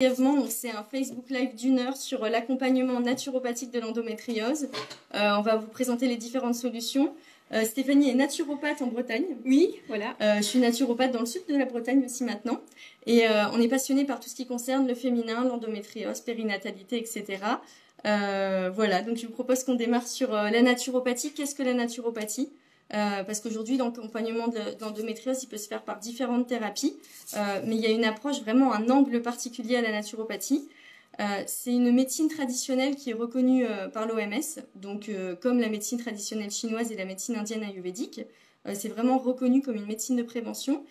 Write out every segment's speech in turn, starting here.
Brièvement, donc c'est un Facebook Live d'1 heure sur l'accompagnement naturopathique de l'endométriose. On va vous présenter les différentes solutions. Stéphanie est naturopathe en Bretagne. Oui, voilà. Je suis naturopathe dans le sud de la Bretagne aussi maintenant. Et on est passionné par tout ce qui concerne le féminin, l'endométriose, périnatalité, etc. Voilà, donc je vous propose qu'on démarre sur la naturopathie. Qu'est-ce que la naturopathie ? Parce qu'aujourd'hui, l'accompagnement d'endométriose, il peut se faire par différentes thérapies, mais il y a une approche, vraiment un angle particulier à la naturopathie. C'est une médecine traditionnelle qui est reconnue par l'OMS, donc comme la médecine traditionnelle chinoise et la médecine indienne ayurvédique. C'est vraiment reconnu comme une médecine de prévention.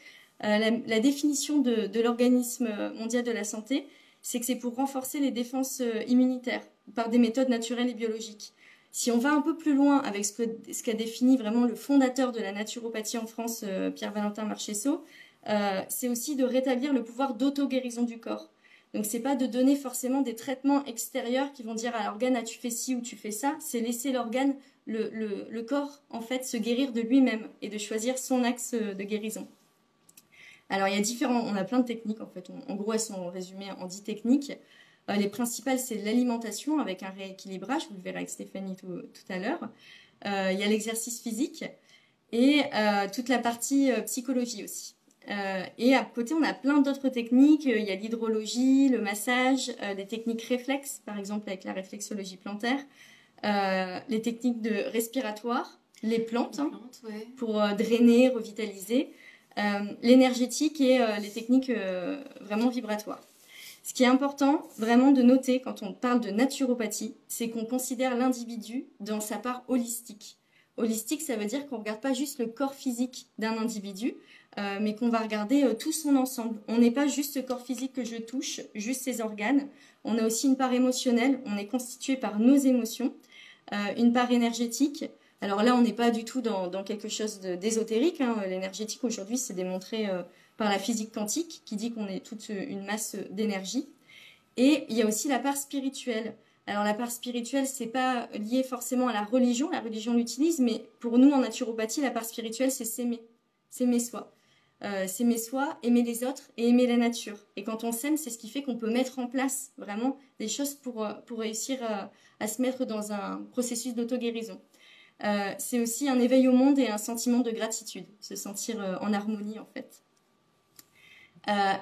La définition de l'Organisme mondial de la santé, c'est que c'est pour renforcer les défenses immunitaires par des méthodes naturelles et biologiques. Si on va un peu plus loin avec ce qu'a défini vraiment le fondateur de la naturopathie en France, Pierre-Valentin Marchessault, c'est aussi de rétablir le pouvoir d'auto-guérison du corps. Donc c'est pas de donner forcément des traitements extérieurs qui vont dire à l'organe ah, tu fais ci ou tu fais ça, c'est laisser l'organe, le corps en fait se guérir de lui-même et de choisir son axe de guérison. Alors il y a on a plein de techniques en fait, en gros elles sont résumées en 10 techniques. Les principales, c'est l'alimentation avec un rééquilibrage, vous le verrez avec Stéphanie tout à l'heure. Il y a l'exercice physique et toute la partie psychologie aussi. Et à côté, on a plein d'autres techniques. Il y a l'hydrologie, le massage, des techniques réflexes, par exemple avec la réflexologie plantaire, les techniques de respiratoire, les plantes ouais. Pour drainer, revitaliser, l'énergétique et les techniques vraiment vibratoires. Ce qui est important vraiment de noter quand on parle de naturopathie, c'est qu'on considère l'individu dans sa part holistique. Holistique, ça veut dire qu'on ne regarde pas juste le corps physique d'un individu, mais qu'on va regarder tout son ensemble. On n'est pas juste ce corps physique que je touche, juste ses organes. On a aussi une part émotionnelle, on est constitué par nos émotions, une part énergétique. Alors là, on n'est pas du tout dans quelque chose d'ésotérique. Hein. L'énergétique, aujourd'hui, c'est démontré par la physique quantique, qui dit qu'on est toute une masse d'énergie. Et il y a aussi la part spirituelle. Alors la part spirituelle, c'est pas lié forcément à la religion l'utilise, mais pour nous, en naturopathie, la part spirituelle, c'est s'aimer soi. S'aimer soi, aimer les autres et aimer la nature. Et quand on s'aime, c'est ce qui fait qu'on peut mettre en place vraiment des choses pour réussir à se mettre dans un processus d'auto-guérison. C'est aussi un éveil au monde et un sentiment de gratitude, se sentir en harmonie en fait.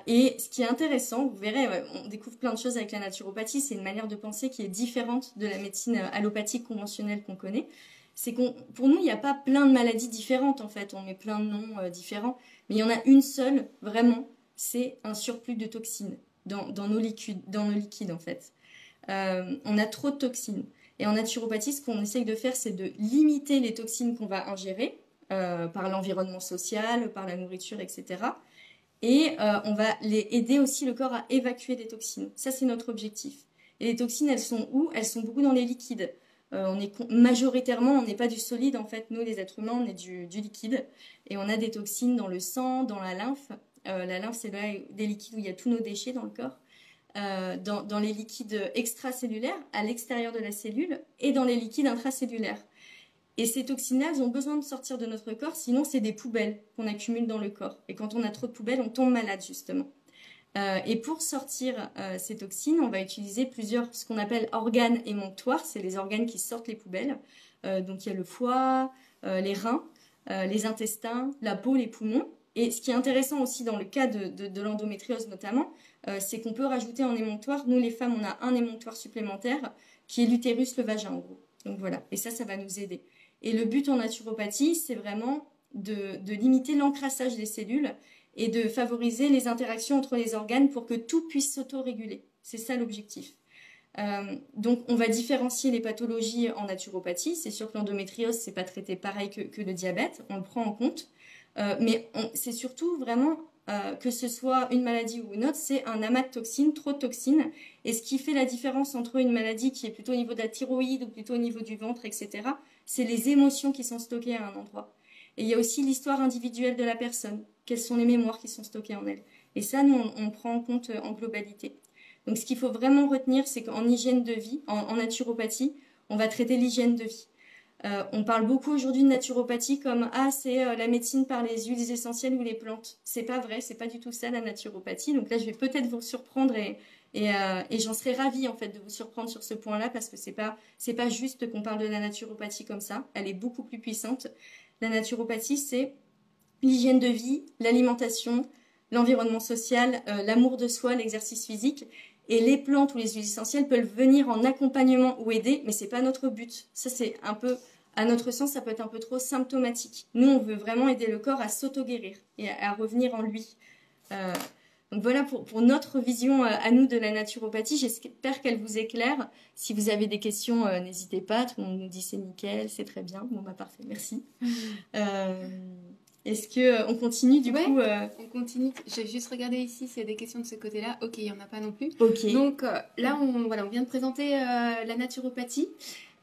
Et ce qui est intéressant, vous verrez, on découvre plein de choses avec la naturopathie, c'est une manière de penser qui est différente de la médecine allopathique conventionnelle qu'on connaît. C'est pour nous, il n'y a pas plein de maladies différentes en fait, on met plein de noms différents, mais il y en a une seule, vraiment, c'est un surplus de toxines dans nos liquides en fait. On a trop de toxines. Et en naturopathie, ce qu'on essaye de faire, c'est de limiter les toxines qu'on va ingérer par l'environnement social, par la nourriture, etc. Et on va aider aussi le corps à évacuer des toxines. Ça, c'est notre objectif. Et les toxines, elles sont où ? Elles sont beaucoup dans les liquides. Majoritairement, on n'est pas du solide, en fait. Nous, les êtres humains, on est du liquide. Et on a des toxines dans le sang, dans la lymphe. La lymphe, c'est des liquides où il y a tous nos déchets dans le corps. Dans les liquides extracellulaires, à l'extérieur de la cellule, et dans les liquides intracellulaires. Et ces toxines-là, elles ont besoin de sortir de notre corps, sinon c'est des poubelles qu'on accumule dans le corps. Et quand on a trop de poubelles, on tombe malade, justement. Et pour sortir ces toxines, on va utiliser ce qu'on appelle organes émonctoires, c'est les organes qui sortent les poubelles. Donc il y a le foie, les reins, les intestins, la peau, les poumons. Et ce qui est intéressant aussi dans le cas de l'endométriose notamment, c'est qu'on peut rajouter en émonctoire, nous les femmes, on a un émonctoire supplémentaire qui est l'utérus, le vagin en gros. Donc voilà, et ça va nous aider. Et le but en naturopathie, c'est vraiment de limiter l'encrassage des cellules et de favoriser les interactions entre les organes pour que tout puisse s'auto-réguler. C'est ça l'objectif. Donc on va différencier les pathologies en naturopathie. C'est sûr que l'endométriose, c'est pas traité pareil que le diabète, on le prend en compte. Mais c'est surtout vraiment que ce soit une maladie ou une autre, c'est un amas de toxines, trop de toxines. Et ce qui fait la différence entre une maladie qui est plutôt au niveau de la thyroïde ou plutôt au niveau du ventre, etc., c'est les émotions qui sont stockées à un endroit. Et il y a aussi l'histoire individuelle de la personne. Quelles sont les mémoires qui sont stockées en elle. Et ça, nous, on prend en compte en globalité. Donc ce qu'il faut vraiment retenir, c'est qu'en hygiène de vie, en naturopathie, on va traiter l'hygiène de vie. On parle beaucoup aujourd'hui de naturopathie comme c'est la médecine par les huiles essentielles ou les plantes. C'est pas vrai, c'est pas du tout ça la naturopathie. Donc là, je vais peut-être vous surprendre et Et j'en serais ravie en fait de vous surprendre sur ce point-là parce que c'est pas juste qu'on parle de la naturopathie comme ça. Elle est beaucoup plus puissante. La naturopathie, c'est l'hygiène de vie, l'alimentation, l'environnement social, l'amour de soi, l'exercice physique. Et les plantes ou les huiles essentielles peuvent venir en accompagnement ou aider, mais c'est pas notre but. Ça, c'est un peu, à notre sens, ça peut être un peu trop symptomatique. Nous, on veut vraiment aider le corps à s'auto-guérir et à revenir en lui. Euh, donc voilà pour notre vision à nous de la naturopathie. J'espère qu'elle vous éclaire. Si vous avez des questions, n'hésitez pas. Tout le monde nous dit c'est nickel, c'est très bien. Bon, bah parfait, merci. Est-ce que on continue du coup On continue. J'ai juste regardé ici s'il y a des questions de ce côté-là. Ok, il n'y en a pas non plus. Ok. Donc là, on vient de présenter la naturopathie.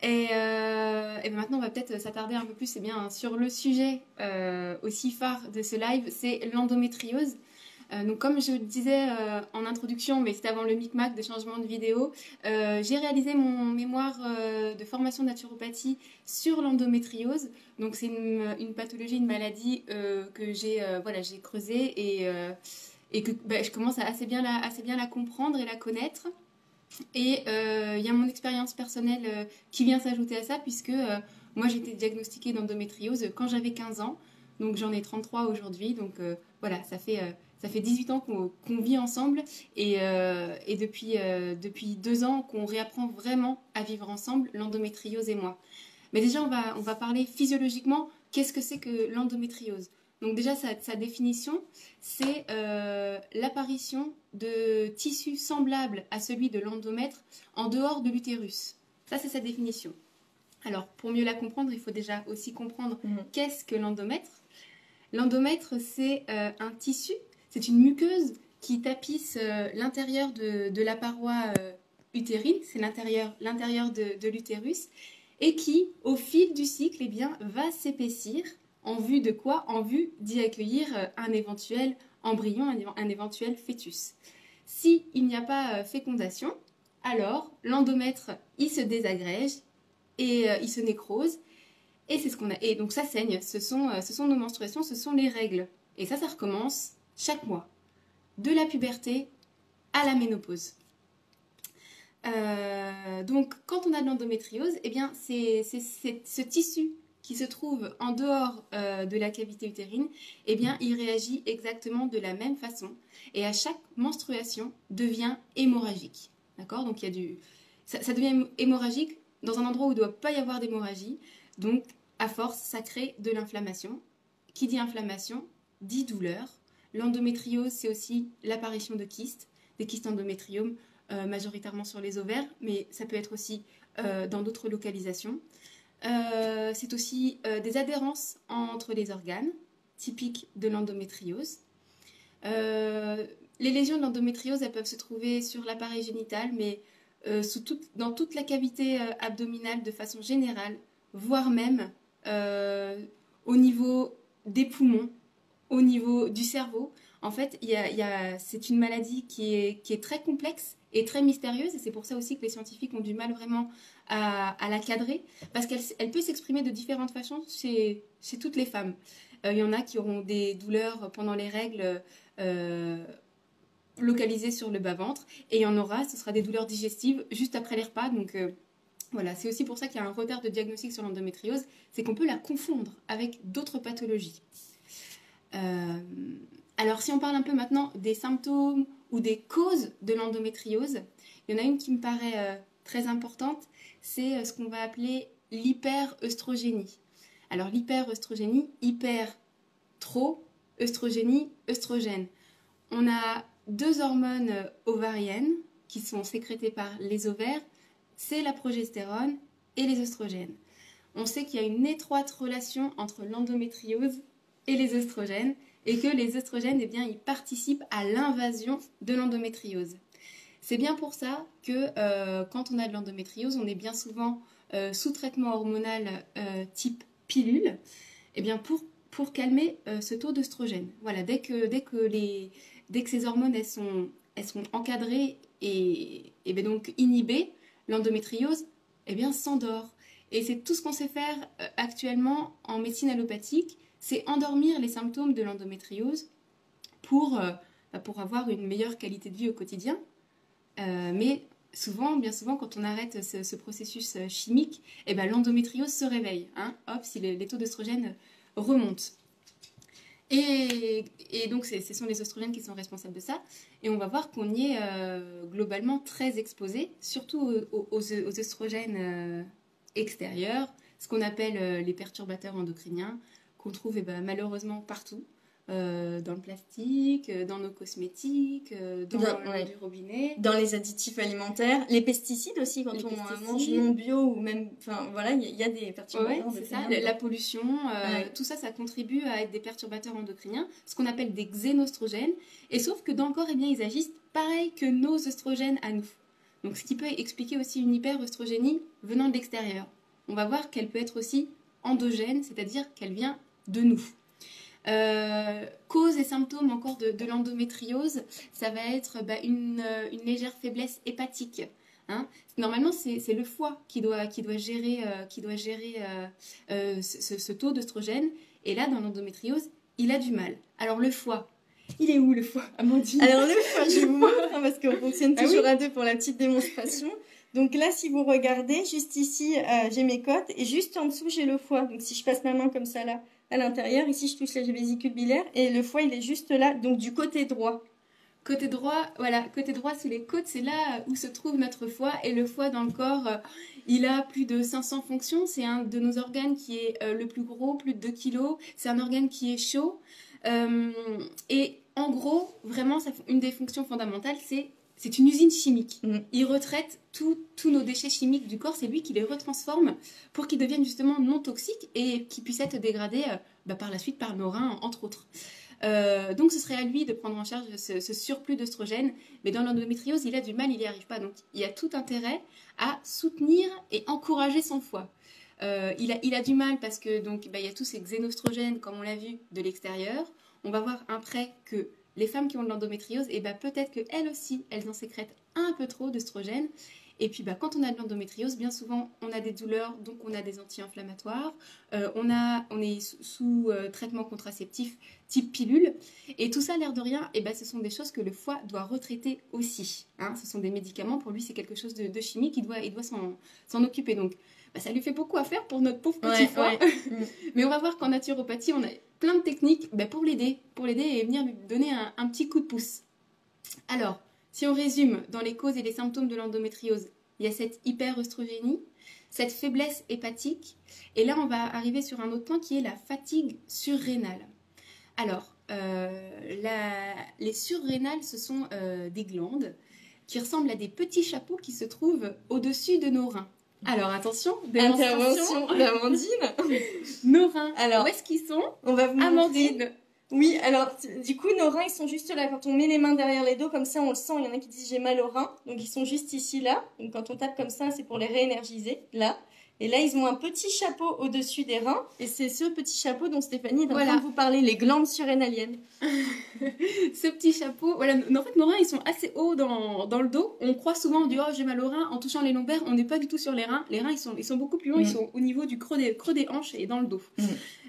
Et ben maintenant, on va peut-être s'attarder un peu plus sur le sujet aussi phare de ce live, c'est l'endométriose. Donc comme je le disais en introduction, mais c'était avant le micmac de changement de vidéo, j'ai réalisé mon mémoire de formation de naturopathie sur l'endométriose. Donc c'est une pathologie, une maladie que j'ai creusée et que je commence à assez bien la comprendre et la connaître. Et il y a mon expérience personnelle qui vient s'ajouter à ça, puisque moi j'ai été diagnostiquée d'endométriose quand j'avais 15 ans, donc j'en ai 33 aujourd'hui, donc voilà, ça fait 18 ans qu'on vit ensemble et depuis 2 ans qu'on réapprend vraiment à vivre ensemble, l'endométriose et moi. Mais déjà, on va parler physiologiquement, qu'est-ce que c'est que l'endométriose? Donc déjà, sa définition, c'est l'apparition de tissus semblables à celui de l'endomètre en dehors de l'utérus. Ça, c'est sa définition. Alors, pour mieux la comprendre, il faut déjà aussi comprendre qu'est-ce que l'endomètre. L'endomètre, c'est un tissu, c'est une muqueuse qui tapisse l'intérieur de la paroi utérine, c'est l'intérieur de l'utérus, et qui, au fil du cycle, eh bien, va s'épaissir. En vue de quoi? En vue d'y accueillir un éventuel embryon, un éventuel fœtus. S'il n'y a pas fécondation, alors l'endomètre, il se désagrège et il se nécrose. Et c'est ce qu'on a. Et donc ça saigne, ce sont nos menstruations, ce sont les règles. Et ça recommence chaque mois, de la puberté à la ménopause. Donc quand on a de l'endométriose, eh bien c'est ce tissu qui se trouve en dehors de la cavité utérine, eh bien, il réagit exactement de la même façon. Et à chaque menstruation, devient hémorragique. D'accord? Donc, ça devient hémorragique dans un endroit où il ne doit pas y avoir d'hémorragie. Donc, à force, ça crée de l'inflammation. Qui dit inflammation, dit douleur. L'endométriose, c'est aussi l'apparition de kystes, des kystes endométrium, majoritairement sur les ovaires, mais ça peut être aussi dans d'autres localisations. C'est aussi des adhérences entre les organes, typiques de l'endométriose. Les lésions de l'endométriose, elles peuvent se trouver sur l'appareil génital, mais dans toute la cavité abdominale de façon générale, voire même au niveau des poumons, au niveau du cerveau. En fait, c'est une maladie qui est très complexe et très mystérieuse, et c'est pour ça aussi que les scientifiques ont du mal vraiment à la cadrer, parce qu'elle peut s'exprimer de différentes façons chez toutes les femmes. Il y en a qui auront des douleurs pendant les règles localisées sur le bas-ventre, et il y en aura, ce sera des douleurs digestives juste après les repas, donc voilà, c'est aussi pour ça qu'il y a un retard de diagnostic sur l'endométriose, c'est qu'on peut la confondre avec d'autres pathologies. Alors si on parle un peu maintenant des symptômes ou des causes de l'endométriose, il y en a une qui me paraît très importante, c'est ce qu'on va appeler l'hyperœstrogénie. Alors l'hyperœstrogénie, hyper, trop, œstrogénie, œstrogène. On a 2 hormones ovariennes qui sont sécrétées par les ovaires, c'est la progestérone et les œstrogènes. On sait qu'il y a une étroite relation entre l'endométriose et les œstrogènes, et que les œstrogènes, eh bien, ils participent à l'invasion de l'endométriose. C'est bien pour ça que quand on a de l'endométriose, on est bien souvent sous traitement hormonal type pilule, eh bien pour calmer ce taux d'œstrogène. Voilà, dès que ces hormones elles sont encadrées et bien donc inhibées, l'endométriose eh bien s'endort. Et c'est tout ce qu'on sait faire actuellement en médecine allopathique, c'est endormir les symptômes de l'endométriose pour avoir une meilleure qualité de vie au quotidien. Mais souvent, bien souvent, quand on arrête ce processus chimique, eh ben, l'endométriose se réveille. Hein. Hop, si les taux d'œstrogène remontent. Et donc, ce sont les oestrogènes qui sont responsables de ça. Et on va voir qu'on y est globalement très exposé, surtout aux oestrogènes extérieurs, ce qu'on appelle les perturbateurs endocriniens, qu'on trouve malheureusement partout. Dans le plastique, dans nos cosmétiques, dans l'eau du robinet. Dans les additifs alimentaires, les pesticides aussi, quand on mange non bio ou même... Enfin, voilà, il y a des perturbateurs endocriniens. C'est ça, la pollution, tout ça, ça contribue à être des perturbateurs endocriniens, ce qu'on appelle des xénostrogènes. Et sauf que dans le corps, eh bien, ils agissent pareil que nos oestrogènes à nous. Donc, ce qui peut expliquer aussi une hyperœstrogénie venant de l'extérieur. On va voir qu'elle peut être aussi endogène, c'est-à-dire qu'elle vient de nous. Cause et symptômes encore de l'endométriose, ça va être une légère faiblesse hépatique. Hein. Normalement, c'est le foie qui doit gérer ce taux d'œstrogène. Et là, dans l'endométriose, il a du mal. Alors le foie, il est où le foie, Amandine? Alors le foie, je vais vous montrer parce qu'on fonctionne toujours à deux pour la petite démonstration. Donc là, si vous regardez, juste ici, j'ai mes côtes et juste en dessous, j'ai le foie. Donc si je passe ma main comme ça là, à l'intérieur, ici, je touche la vésicule biliaire et le foie, il est juste là, donc du côté droit. Côté droit, voilà, côté droit sous les côtes, c'est là où se trouve notre foie. Et le foie dans le corps, il a plus de 500 fonctions. C'est un de nos organes qui est le plus gros, plus de 2 kilos. C'est un organe qui est chaud. Et en gros, vraiment, une des fonctions fondamentales, c'est une usine chimique. Il retraite tous nos déchets chimiques du corps. C'est lui qui les retransforme pour qu'ils deviennent justement non toxiques et qui puissent être dégradés par la suite par nos reins, entre autres. Donc ce serait à lui de prendre en charge ce surplus d'œstrogène. Mais dans l'endométriose, il a du mal, il n'y arrive pas. Donc il y a tout intérêt à soutenir et encourager son foie. Il a du mal parce que donc il y a tous ces xénostrogènes, comme on l'a vu, de l'extérieur. On va voir après que les femmes qui ont de l'endométriose, peut-être qu'elles aussi, elles en sécrètent un peu trop d'œstrogène. Et puis quand on a de l'endométriose, bien souvent, on a des douleurs, donc on a des anti-inflammatoires. On est sous traitement contraceptif type pilule. Et tout ça, l'air de rien, ce sont des choses que le foie doit retraiter aussi. Hein. Ce sont des médicaments, pour lui, c'est quelque chose de chimique, il doit s'en occuper. Donc, ça lui fait beaucoup à faire pour notre pauvre petit foie. Mais on va voir qu'en naturopathie, on a plein de techniques pour l'aider et venir lui donner un petit coup de pouce. Alors, si on résume dans les causes et les symptômes de l'endométriose, il y a cette hyperœstrogénie, cette faiblesse hépatique, et là on va arriver sur un autre point qui est la fatigue surrénale. Alors, les surrénales, ce sont des glandes qui ressemblent à des petits chapeaux qui se trouvent au-dessus de nos reins. Alors attention, intervention d'Amandine. Nos reins, alors, où est-ce qu'ils sont? On va vous Amandine. Montrer. Oui, alors du coup nos reins ils sont juste là. Quand on met les mains derrière les dos comme ça, on le sent. Il y en a qui disent j'ai mal aux reins, donc ils sont juste ici là. Donc quand on tape comme ça, c'est pour les réénergiser là. Et là ils ont un petit chapeau au-dessus des reins. Et c'est ce petit chapeau dont Stéphanie est en train de vous parler, les glandes surrénaliennes. Ce petit chapeau, voilà. En fait nos reins ils sont assez hauts dans le dos. On croit souvent, on dit oh j'ai mal aux reins en touchant les lombaires. On n'est pas du tout sur les reins. Les reins ils sont beaucoup plus longs. Ils sont au niveau du creux des hanches et dans le dos.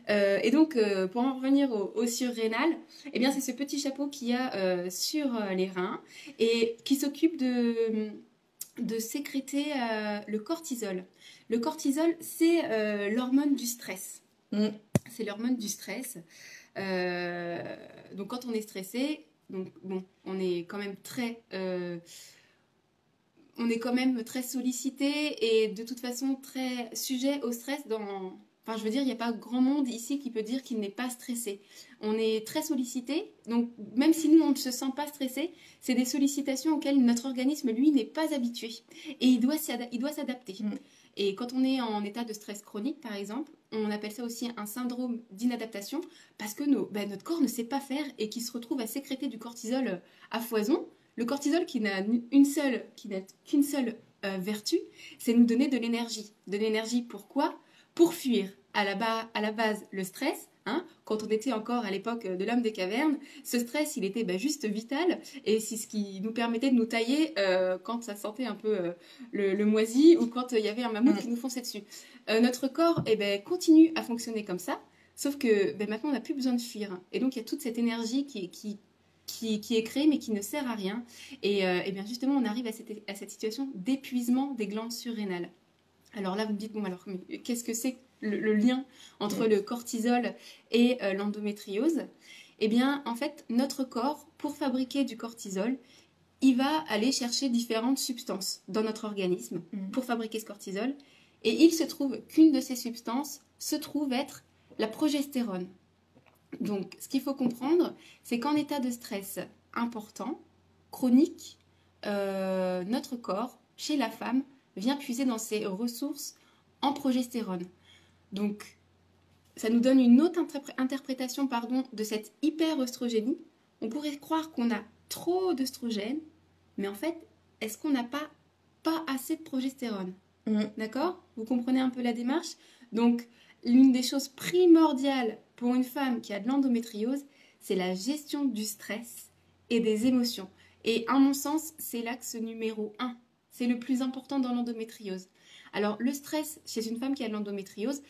Et donc, pour en revenir au surrénal, c'est ce petit chapeau qu'il y a sur les reins et qui s'occupe de sécréter le cortisol. Le cortisol, c'est l'hormone du stress. C'est l'hormone du stress. Donc, quand on est stressé, on est quand même très sollicité et de toute façon très sujet au stress Enfin, je veux dire, il n'y a pas grand monde ici qui peut dire qu'il n'est pas stressé. On est très sollicité, donc même si nous, on ne se sent pas stressé, c'est des sollicitations auxquelles notre organisme, lui, n'est pas habitué. Et il doit s'adapter. Et quand on est en état de stress chronique, par exemple, on appelle ça aussi un syndrome d'inadaptation, parce que notre corps ne sait pas faire et qui se retrouve à sécréter du cortisol à foison. Le cortisol qui n'a qu'une seule vertu, c'est nous donner de l'énergie. De l'énergie pourquoi ? Pour fuir à la base le stress, hein, quand on était encore à l'époque de l'homme des cavernes, ce stress il était juste vital et c'est ce qui nous permettait de nous tailler quand ça sentait un peu le moisi ou quand il y avait un mammouth qui nous fonçait dessus. Notre corps continue à fonctionner comme ça, sauf que maintenant on n'a plus besoin de fuir et donc il y a toute cette énergie qui qui est créé mais qui ne sert à rien. Et bien justement, on arrive à cette situation d'épuisement des glandes surrénales. Alors là, vous me dites, bon, alors, qu'est-ce que c'est le lien entre le cortisol et l'endométriose? Eh bien, en fait, notre corps, pour fabriquer du cortisol, il va aller chercher différentes substances dans notre organisme pour fabriquer ce cortisol. Et il se trouve qu'une de ces substances se trouve être la progestérone. Donc, ce qu'il faut comprendre, c'est qu'en état de stress important, chronique, notre corps, chez la femme, vient puiser dans ses ressources en progestérone. Donc, ça nous donne une autre interprétation de cette hyperœstrogénie. On pourrait croire qu'on a trop d'œstrogène, mais en fait, est-ce qu'on n'a pas assez de progestérone? D'accord? Vous comprenez un peu la démarche? Donc, l'une des choses primordiales pour une femme qui a de l'endométriose, c'est la gestion du stress et des émotions. Et à mon sens, c'est l'axe numéro 1. C'est le plus important dans l'endométriose. Alors, le stress chez une femme qui a de l'endométriose,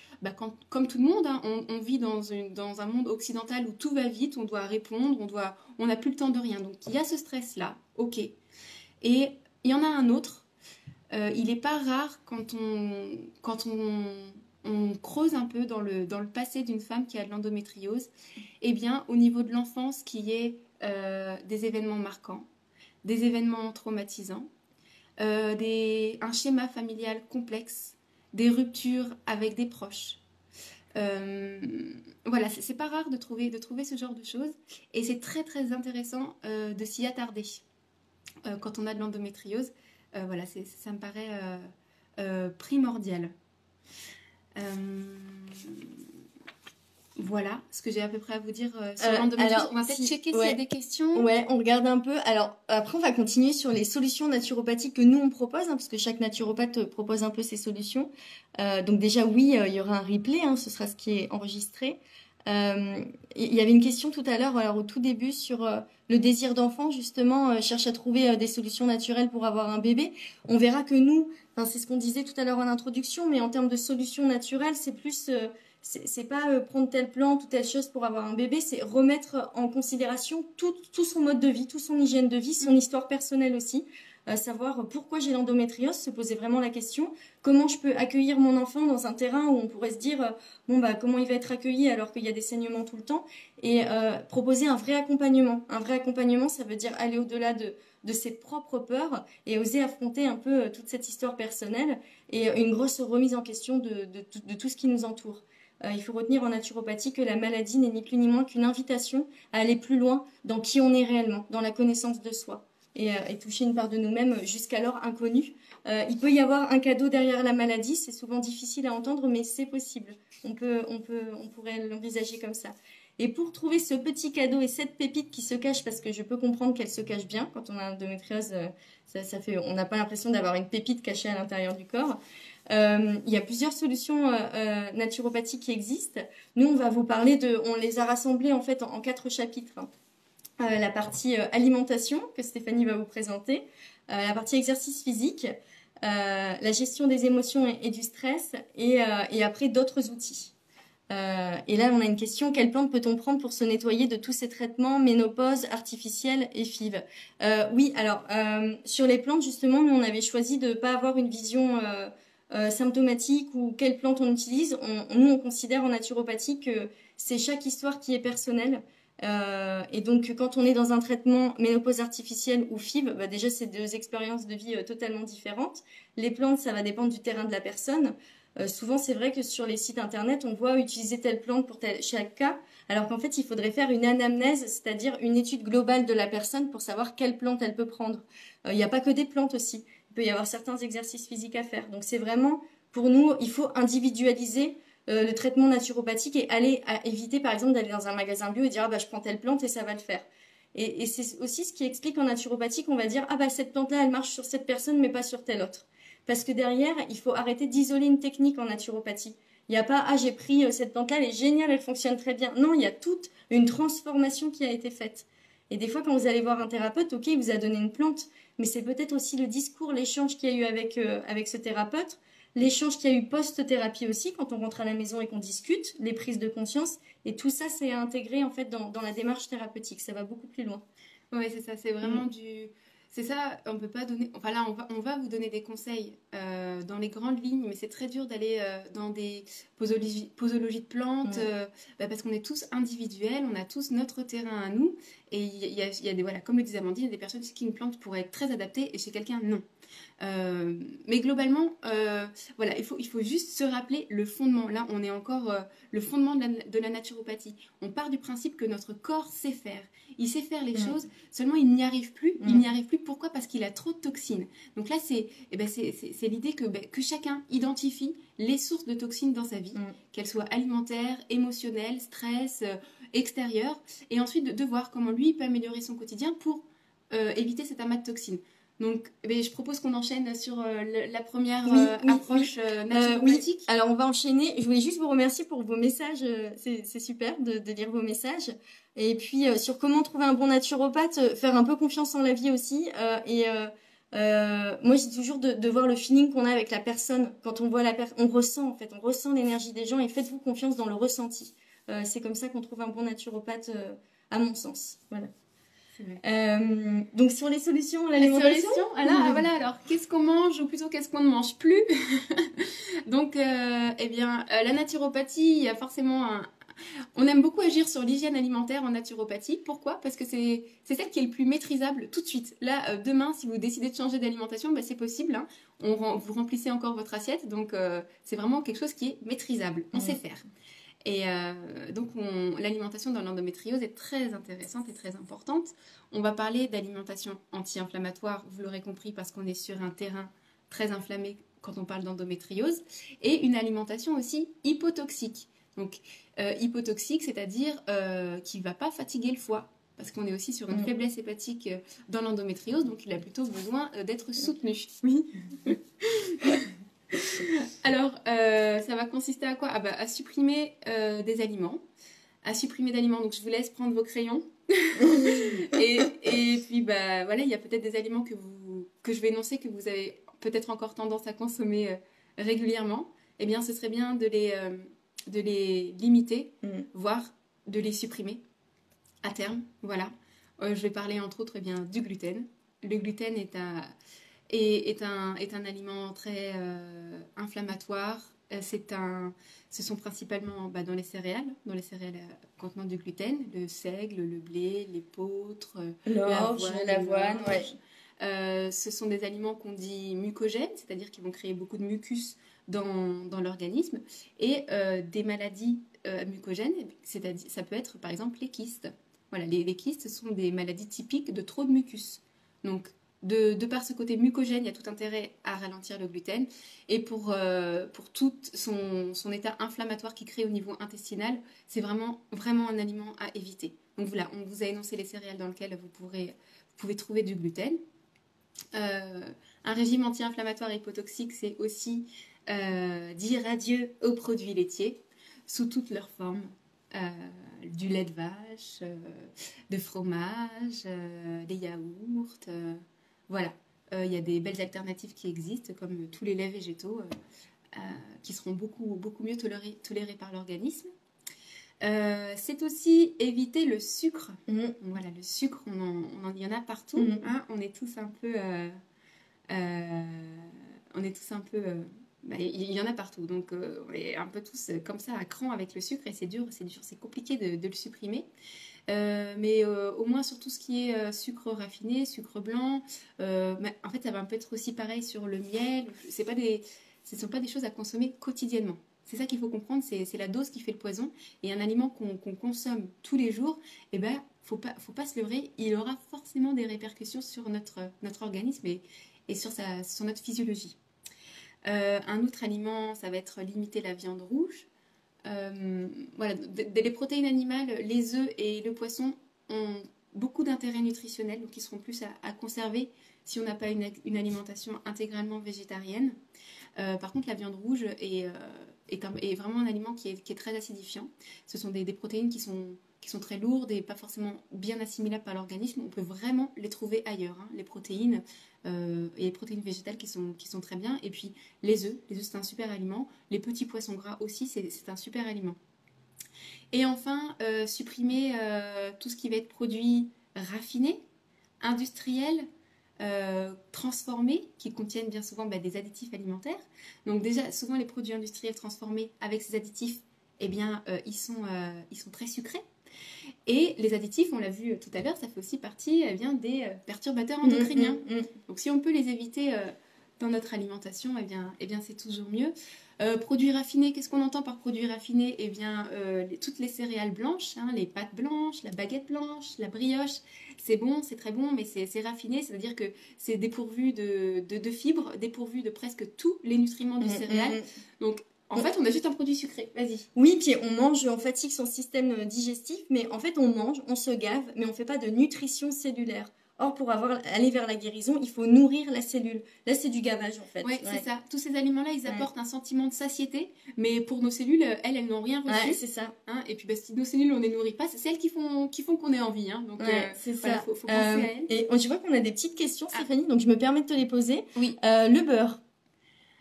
comme tout le monde, hein, on vit dans un monde occidental où tout va vite, on doit répondre, on n'a plus le temps de rien. Donc, il y a ce stress-là, ok. Et il y en a un autre. Il n'est pas rare quand on creuse un peu dans le passé d'une femme qui a de l'endométriose, eh bien, au niveau de l'enfance, qui est des événements marquants, des événements traumatisants, un schéma familial complexe, des ruptures avec des proches. Voilà, c'est pas rare de trouver ce genre de choses, et c'est très très intéressant de s'y attarder quand on a de l'endométriose. Voilà, ça me paraît primordial. Voilà ce que j'ai à peu près à vous dire sur l'endométriose. On va peut-être checker s'il y a des questions. Ouais, on regarde un peu. Alors, après, on va continuer sur les solutions naturopathiques que nous, on propose, hein, parce que chaque naturopathe propose un peu ses solutions. Donc déjà, oui, il y aura un replay, hein, ce sera ce qui est enregistré. Il y avait une question tout à l'heure, alors au tout début, sur le désir d'enfant, justement, cherche à trouver des solutions naturelles pour avoir un bébé. On verra que nous, c'est ce qu'on disait tout à l'heure en introduction, mais en termes de solutions naturelles, c'est plus... c'est pas prendre telle plante ou telle chose pour avoir un bébé, c'est remettre en considération tout son mode de vie, toute son hygiène de vie, son histoire personnelle aussi. Savoir pourquoi j'ai l'endométriose, se poser vraiment la question, comment je peux accueillir mon enfant dans un terrain où on pourrait se dire comment il va être accueilli alors qu'il y a des saignements tout le temps, et proposer un vrai accompagnement. Un vrai accompagnement, ça veut dire aller au-delà de ses propres peurs et oser affronter un peu toute cette histoire personnelle et une grosse remise en question de tout ce qui nous entoure. Il faut retenir en naturopathie que la maladie n'est ni plus ni moins qu'une invitation à aller plus loin dans qui on est réellement, dans la connaissance de soi. Et toucher une part de nous-mêmes jusqu'alors inconnue. Il peut y avoir un cadeau derrière la maladie, c'est souvent difficile à entendre, mais c'est possible. On pourrait l'envisager comme ça. Et pour trouver ce petit cadeau et cette pépite qui se cache, parce que je peux comprendre qu'elle se cache bien, quand on a l'endométriose, on n'a pas l'impression d'avoir une pépite cachée à l'intérieur du corps. Il y a plusieurs solutions naturopathiques qui existent. Nous, on va vous parler on les a rassemblées en fait en 4 chapitres. La partie alimentation que Stéphanie va vous présenter, la partie exercice physique, la gestion des émotions et du stress, et après d'autres outils. Et là, on a une question: quelle plante peut-on prendre pour se nettoyer de tous ces traitements ménopause, artificielle et FIV? Oui, alors sur les plantes, justement, nous on avait choisi de ne pas avoir une vision symptomatique ou quelle plante on utilise. Nous, on considère en naturopathie que c'est chaque histoire qui est personnelle. Et donc, quand on est dans un traitement ménopause artificielle ou FIV, déjà, c'est 2 expériences de vie totalement différentes. Les plantes, ça va dépendre du terrain de la personne. Souvent, c'est vrai que sur les sites internet, on voit utiliser telle plante pour chaque cas, alors qu'en fait, il faudrait faire une anamnèse, c'est-à-dire une étude globale de la personne pour savoir quelle plante elle peut prendre. Il n'y a pas que des plantes aussi. Il peut y avoir certains exercices physiques à faire. Donc, c'est vraiment, pour nous, il faut individualiser le traitement naturopathique et éviter par exemple d'aller dans un magasin bio et dire je prends telle plante et ça va le faire. Et c'est aussi ce qui explique en naturopathie qu'on va dire cette plante là elle marche sur cette personne mais pas sur telle autre. Parce que derrière il faut arrêter d'isoler une technique en naturopathie. Il n'y a pas j'ai pris cette plante là, elle est géniale, elle fonctionne très bien. Non, il y a toute une transformation qui a été faite. Et des fois quand vous allez voir un thérapeute, ok, il vous a donné une plante, mais c'est peut-être aussi le discours, l'échange qu'il y a eu avec ce thérapeute, l'échange qu'il y a eu post-thérapie aussi, quand on rentre à la maison et qu'on discute, les prises de conscience, et tout ça, c'est intégré en fait dans la démarche thérapeutique. Ça va beaucoup plus loin. Ouais, c'est ça, c'est vraiment du... C'est ça, on peut pas donner... Enfin là, on va vous donner des conseils dans les grandes lignes, mais c'est très dur d'aller dans des posologies de plantes, parce qu'on est tous individuels, on a tous notre terrain à nous, et il y a des... Voilà, comme le disait Amandine, il y a des personnes chez qui une plante pourrait être très adaptée, et chez quelqu'un, non. Mais globalement, voilà, il faut juste se rappeler le fondement. Là, on est encore le fondement de la naturopathie. On part du principe que notre corps sait faire. Il sait faire les choses, seulement il n'y arrive plus. Il n'y arrive plus. Pourquoi? Parce qu'il a trop de toxines. Donc là, c'est l'idée que chacun identifie les sources de toxines dans sa vie, qu'elles soient alimentaires, émotionnelles, stress, extérieures, et ensuite de voir comment lui peut améliorer son quotidien pour éviter cet amas de toxines. Donc, je propose qu'on enchaîne sur la première approche naturopathique. Oui, alors on va enchaîner. Je voulais juste vous remercier pour vos messages. C'est super de lire vos messages. Et puis, sur comment trouver un bon naturopathe, faire un peu confiance en la vie aussi. Moi, je dis toujours de voir le feeling qu'on a avec la personne. Quand on voit on ressent en fait, on ressent l'énergie des gens et faites-vous confiance dans le ressenti. C'est comme ça qu'on trouve un bon naturopathe, à mon sens. Voilà. Donc sur les solutions à l'alimentation, voilà, alors qu'est-ce qu'on mange ou plutôt qu'est-ce qu'on ne mange plus? Donc la naturopathie, il y a forcément on aime beaucoup agir sur l'hygiène alimentaire en naturopathie. Pourquoi? Parce que c'est celle qui est le plus maîtrisable tout de suite. Là, demain, si vous décidez de changer d'alimentation, c'est possible, hein. Vous remplissez encore votre assiette, donc c'est vraiment quelque chose qui est maîtrisable. On sait faire. Et donc, l'alimentation dans l'endométriose est très intéressante et très importante. On va parler d'alimentation anti-inflammatoire, vous l'aurez compris, parce qu'on est sur un terrain très inflammé quand on parle d'endométriose, et une alimentation aussi hypotoxique. Donc, hypotoxique, c'est-à-dire qui ne va pas fatiguer le foie, parce qu'on est aussi sur une faiblesse hépatique dans l'endométriose, donc il a plutôt besoin d'être soutenu. Oui. Alors, ça va consister à quoi? À supprimer des aliments. À supprimer d'aliments. Donc, je vous laisse prendre vos crayons. et puis, voilà, il y a peut-être des aliments que je vais énoncer que vous avez peut-être encore tendance à consommer régulièrement. Eh bien, ce serait bien de les limiter, voire de les supprimer à terme. Voilà. Je vais parler entre autres du gluten. Le gluten est un aliment très inflammatoire. Ce sont principalement dans les céréales contenant du gluten, le seigle, le blé, l'épeautre, l'avoine. Ce sont des aliments qu'on dit mucogènes, c'est-à-dire qu'ils vont créer beaucoup de mucus dans l'organisme, et des maladies mucogènes, c'est-à-dire ça peut être par exemple les kystes. Voilà, les kystes sont des maladies typiques de trop de mucus. Donc de par ce côté mucogène, il y a tout intérêt à ralentir le gluten. Et pour tout son état inflammatoire qu'il crée au niveau intestinal, c'est vraiment un aliment à éviter. Donc voilà, on vous a énoncé les céréales dans lesquelles vous pouvez trouver du gluten. Un régime anti-inflammatoire et hypotoxique, c'est aussi dire adieu aux produits laitiers sous toutes leurs formes. Du lait de vache, de fromage, des yaourts... Voilà, il y a des belles alternatives qui existent, comme tous les laits végétaux, qui seront beaucoup mieux tolérés par l'organisme. C'est aussi éviter le sucre. Voilà, le sucre, il y en a partout. Hein, on est tous un peu... il y en a partout, donc on est un peu tous comme ça à cran avec le sucre, et c'est dur, c'est compliqué de le supprimer. Mais au moins sur tout ce qui est sucre raffiné, sucre blanc, en fait ça va un peu être aussi pareil sur le miel. Ce ne sont pas des choses à consommer quotidiennement. C'est ça qu'il faut comprendre, c'est la dose qui fait le poison. Et un aliment qu'on consomme tous les jours, faut pas se leurrer, il aura forcément des répercussions sur notre organisme et sur notre physiologie. Un autre aliment, ça va être limiter la viande rouge. Voilà, les protéines animales, les œufs et le poisson ont beaucoup d'intérêt nutritionnel, donc ils seront plus à conserver si on n'a pas une alimentation intégralement végétarienne. Par contre, la viande rouge est vraiment un aliment qui est très acidifiant. Ce sont des protéines qui sont très lourdes et pas forcément bien assimilables par l'organisme. On peut vraiment les trouver ailleurs, hein, les protéines et les protéines végétales qui sont très bien. Et puis les œufs c'est un super aliment. Les petits poissons gras aussi, c'est un super aliment. Et enfin, supprimer tout ce qui va être produit raffiné. industriels transformés qui contiennent bien souvent des additifs alimentaires. Donc déjà, souvent les produits industriels transformés avec ces additifs, eh bien, ils sont très sucrés. Et les additifs, on l'a vu tout à l'heure, ça fait aussi partie des perturbateurs endocriniens. Donc si on peut les éviter dans notre alimentation, eh bien c'est toujours mieux. Produits raffinés, qu'est-ce qu'on entend par produits raffinés? Eh bien, toutes les céréales blanches, les pâtes blanches, la baguette blanche, la brioche, c'est bon, c'est très bon, mais c'est raffiné, c'est-à-dire que c'est dépourvu de fibres, dépourvu de presque tous les nutriments du céréal. Donc, en fait, on a juste un produit sucré. Vas-y. Oui, puis on fatigue son système digestif, mais en fait, on mange, on se gave, mais on ne fait pas de nutrition cellulaire. Or, pour aller vers la guérison, il faut nourrir la cellule. Là, c'est du gavage, en fait. Oui, c'est ça. Tous ces aliments-là, ils apportent un sentiment de satiété, mais pour nos cellules, elles n'ont rien reçu. Ouais, c'est ça. Et puis, si nos cellules, on ne les nourrit pas, c'est elles qui font qu'on ait envie. Donc, c'est voilà, ça. Faut penser à elles. Et je vois qu'on a des petites questions, Stéphanie, donc je me permets de te les poser. Oui. Le beurre.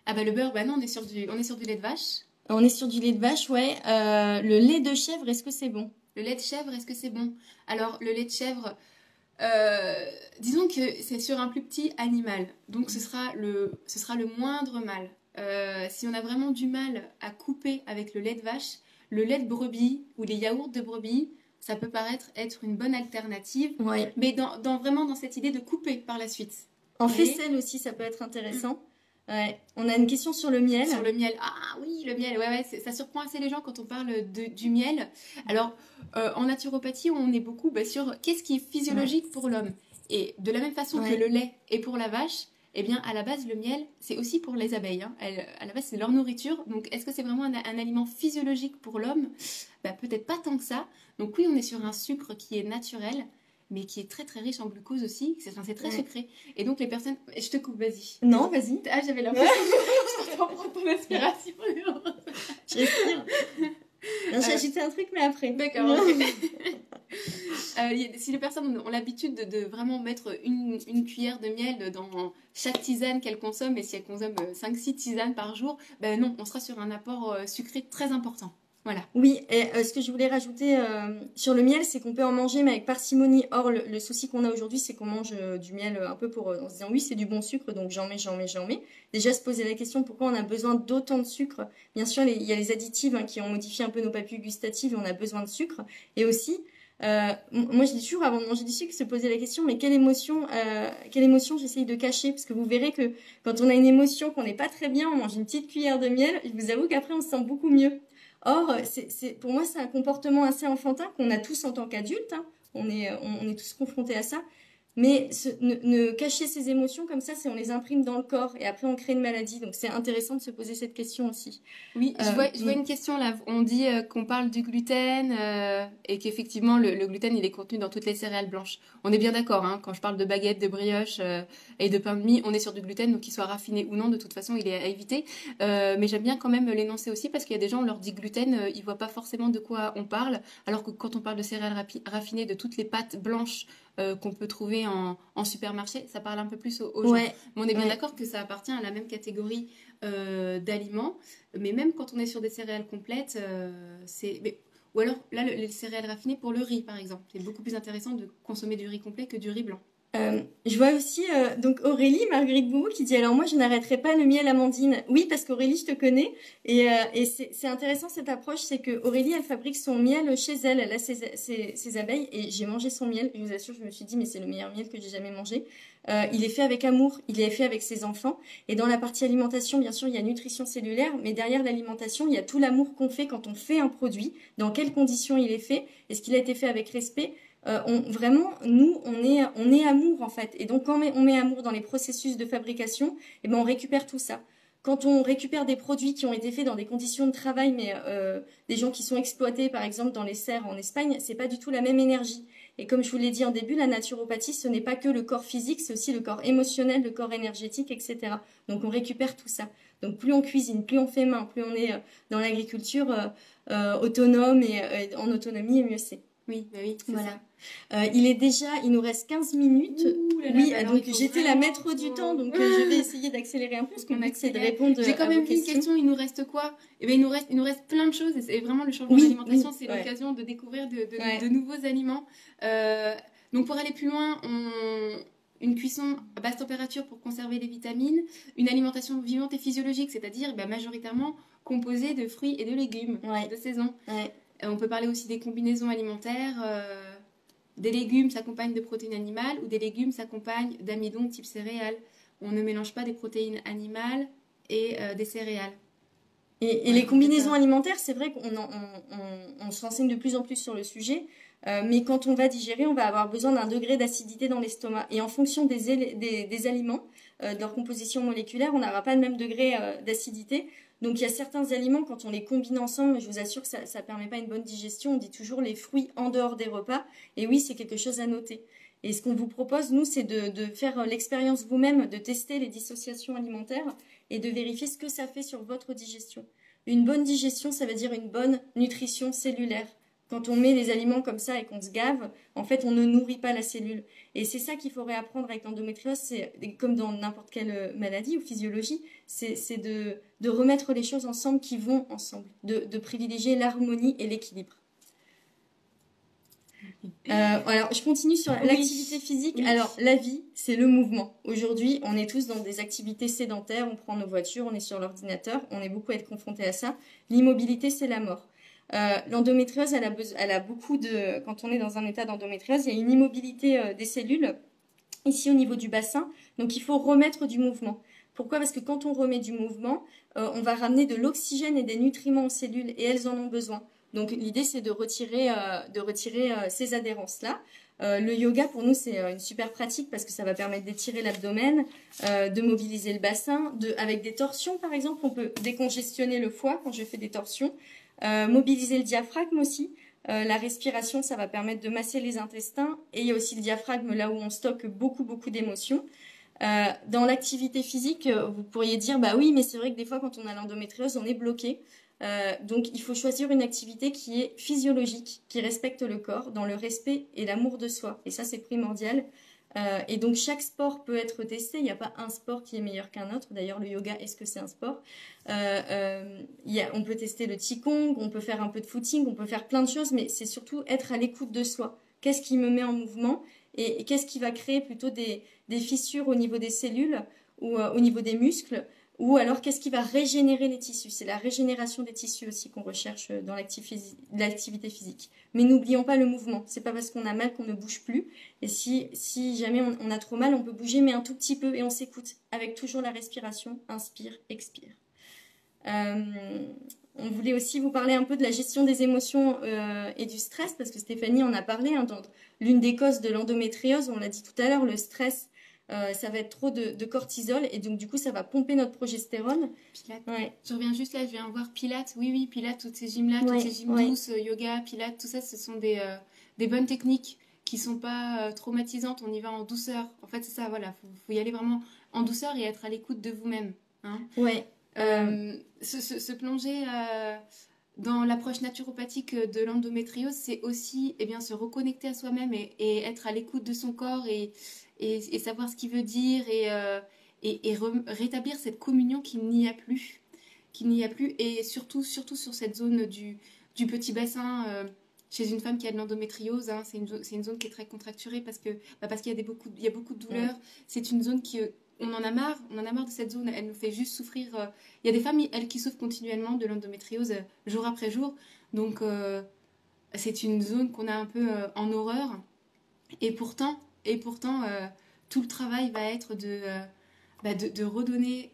Ah le beurre, non, on est sur du lait de vache. On est sur du lait de vache, ouais. Le lait de chèvre, est-ce que c'est bon? Le lait de chèvre, est-ce que c'est bon? Alors, le lait de chèvre, disons que c'est sur un plus petit animal. Donc, ce sera le moindre mal. Si on a vraiment du mal à couper avec le lait de vache, le lait de brebis ou les yaourts de brebis, ça peut paraître être une bonne alternative. Ouais. Mais vraiment dans cette idée de couper par la suite. En faisselle aussi, ça peut être intéressant. Ouais. On a une question sur le miel. Sur le miel. Ah oui, le miel. Ouais, ça surprend assez les gens quand on parle du miel. Alors, en naturopathie, on est beaucoup sur qu'est-ce qui est physiologique pour l'homme. Et de la même façon que le lait est pour la vache, eh bien, à la base, le miel, c'est aussi pour les abeilles. À la base, c'est leur nourriture. Donc, est-ce que c'est vraiment un aliment physiologique pour l'homme? Peut-être pas tant que ça. Donc oui, on est sur un sucre qui est naturel, mais qui est très très riche en glucose aussi. C'est très sucré. Et donc les personnes... Je te coupe, vas-y. Non, vas-y. Ah, j'avais l'impression que je t'entends prendre ton inspiration. Je respire. Non, j'ai ajouté un truc, mais après. D'accord. Si les personnes ont l'habitude de vraiment mettre une cuillère de miel dans chaque tisane qu'elles consomment, et si elles consomment 5-6 tisanes par jour, non, on sera sur un apport sucré très important. Voilà. Oui, et ce que je voulais rajouter sur le miel, c'est qu'on peut en manger, mais avec parcimonie. Or, le souci qu'on a aujourd'hui, c'est qu'on mange du miel un peu en se disant oui, c'est du bon sucre, donc j'en mets. Déjà, se poser la question pourquoi on a besoin d'autant de sucre. Bien sûr, il y a les additifs qui ont modifié un peu nos papilles gustatives et on a besoin de sucre. Et aussi, moi je dis toujours avant de manger du sucre, se poser la question, mais quelle émotion j'essaye de cacher? Parce que vous verrez que quand on a une émotion, qu'on n'est pas très bien, on mange une petite cuillère de miel, je vous avoue qu'après on se sent beaucoup mieux. Or, pour moi, c'est un comportement assez enfantin qu'on a tous en tant qu'adultes. On est tous confrontés à ça. Mais ne cacher ses émotions comme ça, on les imprime dans le corps et après on crée une maladie. Donc c'est intéressant de se poser cette question aussi. Oui, je vois une question là. On dit qu'on parle du gluten et qu'effectivement le gluten il est contenu dans toutes les céréales blanches. On est bien d'accord, quand je parle de baguettes, de brioches et de pain de mie, on est sur du gluten, donc qu'il soit raffiné ou non, de toute façon il est à éviter. Mais j'aime bien quand même l'énoncer aussi parce qu'il y a des gens, on leur dit gluten, ils voient pas forcément de quoi on parle, alors que quand on parle de céréales raffinées, de toutes les pâtes blanches qu'on peut trouver en supermarché, ça parle un peu plus aux gens. Mais on est bien d'accord que ça appartient à la même catégorie d'aliments, mais même quand on est sur des céréales complètes, ou alors là les céréales raffinées pour le riz par exemple, c'est beaucoup plus intéressant de consommer du riz complet que du riz blanc. Je vois aussi donc Aurélie, Marguerite Bourou qui dit alors moi je n'arrêterai pas le miel Amandine. Oui, parce qu'Aurélie je te connais et c'est intéressant cette approche, c'est que Aurélie elle fabrique son miel chez elle, elle a ses abeilles et j'ai mangé son miel, je vous assure, je me suis dit mais c'est le meilleur miel que j'ai jamais mangé. Il est fait avec amour, il est fait avec ses enfants et dans la partie alimentation bien sûr il y a nutrition cellulaire, mais derrière l'alimentation il y a tout l'amour qu'on fait quand on fait un produit, dans quelles conditions il est fait, est-ce qu'il a été fait avec respect. Vraiment, nous, on est amour en fait. Et donc, quand on met amour dans les processus de fabrication, on récupère tout ça. Quand on récupère des produits qui ont été faits dans des conditions de travail, mais des gens qui sont exploités, par exemple, dans les serres en Espagne, c'est pas du tout la même énergie. Et comme je vous l'ai dit en début, la naturopathie, ce n'est pas que le corps physique, c'est aussi le corps émotionnel, le corps énergétique, etc. Donc, on récupère tout ça. Donc, plus on cuisine, plus on fait main, plus on est dans l'agriculture autonome et en autonomie, et mieux c'est. Oui, c'est voilà. Il nous reste 15 minutes. Donc j'étais la maître du temps, donc je vais essayer d'accélérer un peu parce qu'on essaie de répondre. J'ai quand même une question, il nous reste quoi? Il nous reste plein de choses et vraiment le changement d'alimentation, c'est l'occasion de découvrir de nouveaux aliments. Donc pour aller plus loin, une cuisson à basse température pour conserver les vitamines, une alimentation vivante et physiologique, c'est-à-dire majoritairement composée de fruits et de légumes de saison. Ouais. On peut parler aussi des combinaisons alimentaires. Des légumes s'accompagnent de protéines animales ou des légumes s'accompagnent d'amidon type céréales. On ne mélange pas des protéines animales et des céréales. Et les combinaisons alimentaires, c'est vrai qu'on se renseigne de plus en plus sur le sujet, mais quand on va digérer, on va avoir besoin d'un degré d'acidité dans l'estomac. Et en fonction des aliments, de leur composition moléculaire, on n'aura pas le même degré d'acidité. Donc il y a certains aliments, quand on les combine ensemble, je vous assure que ça ne permet pas une bonne digestion. On dit toujours les fruits en dehors des repas. Et oui, c'est quelque chose à noter. Et ce qu'on vous propose, nous, c'est de faire l'expérience vous-même, de tester les dissociations alimentaires et de vérifier ce que ça fait sur votre digestion. Une bonne digestion, ça veut dire une bonne nutrition cellulaire. Quand on met des aliments comme ça et qu'on se gave, en fait, on ne nourrit pas la cellule. Et c'est ça qu'il faut réapprendre avec l'endométriose, c'est comme dans n'importe quelle maladie ou physiologie, c'est de remettre les choses ensemble qui vont ensemble, de privilégier l'harmonie et l'équilibre. Alors, je continue sur l'activité physique. Oui. Alors, la vie, c'est le mouvement. Aujourd'hui, on est tous dans des activités sédentaires, on prend nos voitures, on est sur l'ordinateur, on est beaucoup à être confronté à ça. L'immobilité, c'est la mort. L'endométriose, elle a beaucoup de... Quand on est dans un état d'endométriose, il y a une immobilité des cellules, ici au niveau du bassin, donc il faut remettre du mouvement. Pourquoi? Parce que quand on remet du mouvement, on va ramener de l'oxygène et des nutriments aux cellules, et elles en ont besoin. Donc l'idée, c'est de retirer ces adhérences-là. Le yoga, pour nous, c'est une super pratique parce que ça va permettre d'étirer l'abdomen, de mobiliser le bassin. Avec des torsions, par exemple, on peut décongestionner le foie quand je fais des torsions. Mobiliser le diaphragme aussi. La respiration, ça va permettre de masser les intestins. Et il y a aussi le diaphragme, là où on stocke beaucoup, beaucoup d'émotions. Dans l'activité physique, vous pourriez dire, bah oui, mais c'est vrai que des fois, quand on a l'endométriose, on est bloqué. Donc, il faut choisir une activité qui est physiologique, qui respecte le corps, dans le respect et l'amour de soi. Et ça, c'est primordial. Et donc, chaque sport peut être testé. Il n'y a pas un sport qui est meilleur qu'un autre. D'ailleurs, le yoga, est-ce que c'est un sport? On peut tester le qigong, on peut faire un peu de footing, on peut faire plein de choses, mais c'est surtout être à l'écoute de soi. Qu'est-ce qui me met en mouvement et qu'est-ce qui va créer plutôt des fissures au niveau des cellules ou au niveau des muscles? Ou alors, qu'est-ce qui va régénérer les tissus? C'est la régénération des tissus aussi qu'on recherche dans l'activité physique. Mais n'oublions pas le mouvement. C'est pas parce qu'on a mal qu'on ne bouge plus. Et si jamais on a trop mal, on peut bouger, mais un tout petit peu, et on s'écoute avec toujours la respiration. Inspire, expire. On voulait aussi vous parler un peu de la gestion des émotions et du stress, parce que Stéphanie en a parlé. L'une des causes de l'endométriose, on l'a dit tout à l'heure, le stress. Ça va être trop de cortisol et donc du coup ça va pomper notre progestérone. Pilates. Ouais. Je reviens juste là, je viens voir Pilates. Oui, Pilates, toutes ces gyms-là, toutes ces gyms douces, yoga, Pilates, tout ça, ce sont des bonnes techniques qui sont pas traumatisantes. On y va en douceur. En fait, c'est ça, voilà, faut y aller vraiment en douceur et être à l'écoute de vous-même. Hein. Ouais. Se plonger dans l'approche naturopathique de l'endométriose, c'est aussi se reconnecter à soi-même et être à l'écoute de son corps et savoir ce qu'il veut dire et rétablir cette communion qu'il n'y a plus. Et surtout sur cette zone du petit bassin chez une femme qui a de l'endométriose, hein, c'est une zone qui est très contracturée parce qu'il y a beaucoup de douleurs. C'est une zone on en a marre de cette zone, elle nous fait juste souffrir. Il y a des femmes, elles, qui souffrent continuellement de l'endométriose jour après jour. Donc, c'est une zone qu'on a un peu en horreur. Et pourtant tout le travail va être de redonner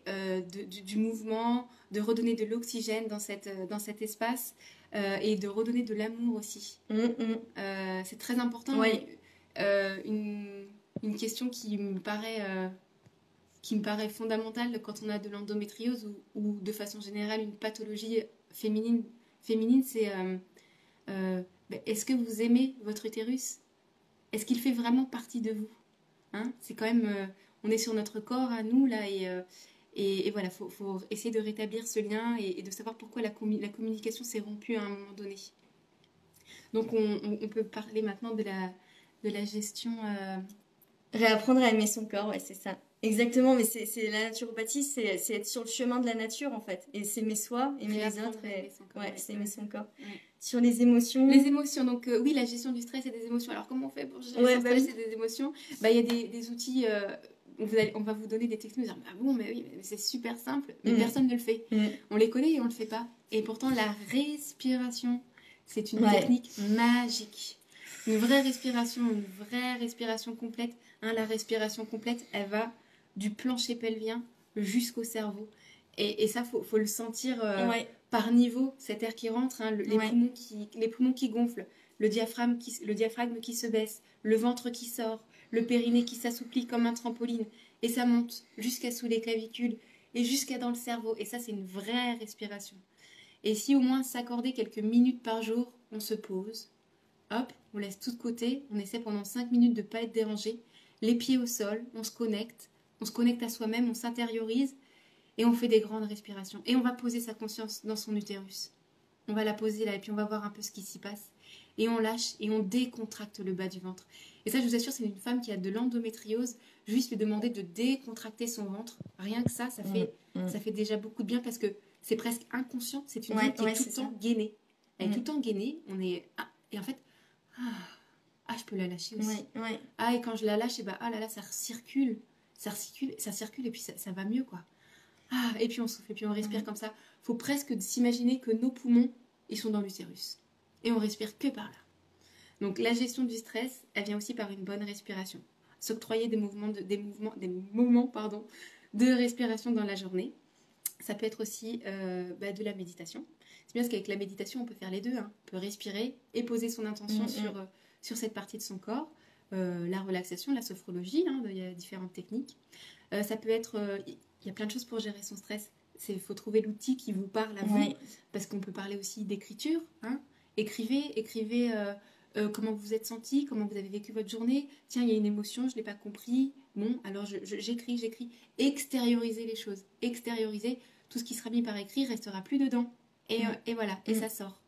du mouvement, de redonner de l'oxygène dans cet espace et de redonner de l'amour aussi. C'est très important. Ouais. Une question qui me paraît fondamentale quand on a de l'endométriose ou de façon générale une pathologie féminine, c'est est-ce que vous aimez votre utérus? Est-ce qu'il fait vraiment partie de vous? Hein, c'est quand même on est sur notre corps à nous là et voilà, faut essayer de rétablir ce lien et de savoir pourquoi la communication s'est rompue à un moment donné. Donc on peut parler maintenant de la gestion réapprendre à aimer son corps, ouais, c'est ça. Exactement, mais c'est la naturopathie, c'est être sur le chemin de la nature en fait, et s'aimer soi, aimer les autres, et ouais, c'est aimer son corps. Ouais. Sur les émotions. Les émotions, donc oui, la gestion du stress et des émotions. Alors comment on fait pour gérer son stress et des émotions? Bah, il y a des outils. On va vous donner des techniques. Vous allez dire, bah bon, mais oui, mais c'est super simple, mais personne ne le fait. On les connaît et on le fait pas. Et pourtant, la respiration, c'est une technique magique. Une vraie respiration complète. Hein, la respiration complète, elle va du plancher pelvien jusqu'au cerveau. Et ça, faut le sentir par niveau, cet air qui rentre, hein, les poumons qui gonflent, le diaphragme qui se baisse, le ventre qui sort, le périnée qui s'assouplit comme un trampoline. Et ça monte jusqu'à sous les clavicules et jusqu'à dans le cerveau. Et ça, c'est une vraie respiration. Et si au moins s'accorder quelques minutes par jour, on se pose, hop, on laisse tout de côté, on essaie pendant 5 minutes de ne pas être dérangé, les pieds au sol, on se connecte à soi-même, on s'intériorise et on fait des grandes respirations. Et on va poser sa conscience dans son utérus. On va la poser là et puis on va voir un peu ce qui s'y passe. Et on lâche et on décontracte le bas du ventre. Et ça, je vous assure, c'est une femme qui a de l'endométriose. Juste lui demander de décontracter son ventre. Rien que ça fait déjà beaucoup de bien parce que c'est presque inconscient. C'est une femme qui est tout le temps gainée. Elle est tout le temps gainée. Et en fait, je peux la lâcher aussi. Et quand je la lâche, ah là là, ça circule et puis ça va mieux, quoi. Et puis on souffle, et puis on respire comme ça. Faut presque s'imaginer que nos poumons, ils sont dans l'utérus. Et on respire que par là. Donc la gestion du stress, elle vient aussi par une bonne respiration. S'octroyer des moments de respiration dans la journée. Ça peut être aussi de la méditation. C'est bien parce qu'avec la méditation, on peut faire les deux. Hein. On peut respirer et poser son intention sur cette partie de son corps. La relaxation, la sophrologie, il y a différentes techniques. Ça peut être... il y a plein de choses pour gérer son stress. Il faut trouver l'outil qui vous parle à vous. Parce qu'on peut parler aussi d'écriture. Hein. Écrivez comment vous vous êtes senti, comment vous avez vécu votre journée. Tiens, il y a une émotion, je ne l'ai pas compris. Bon, alors j'écris. Extériorisez les choses. Extériorisez. Tout ce qui sera mis par écrit restera plus dedans. Et voilà, et ça sort.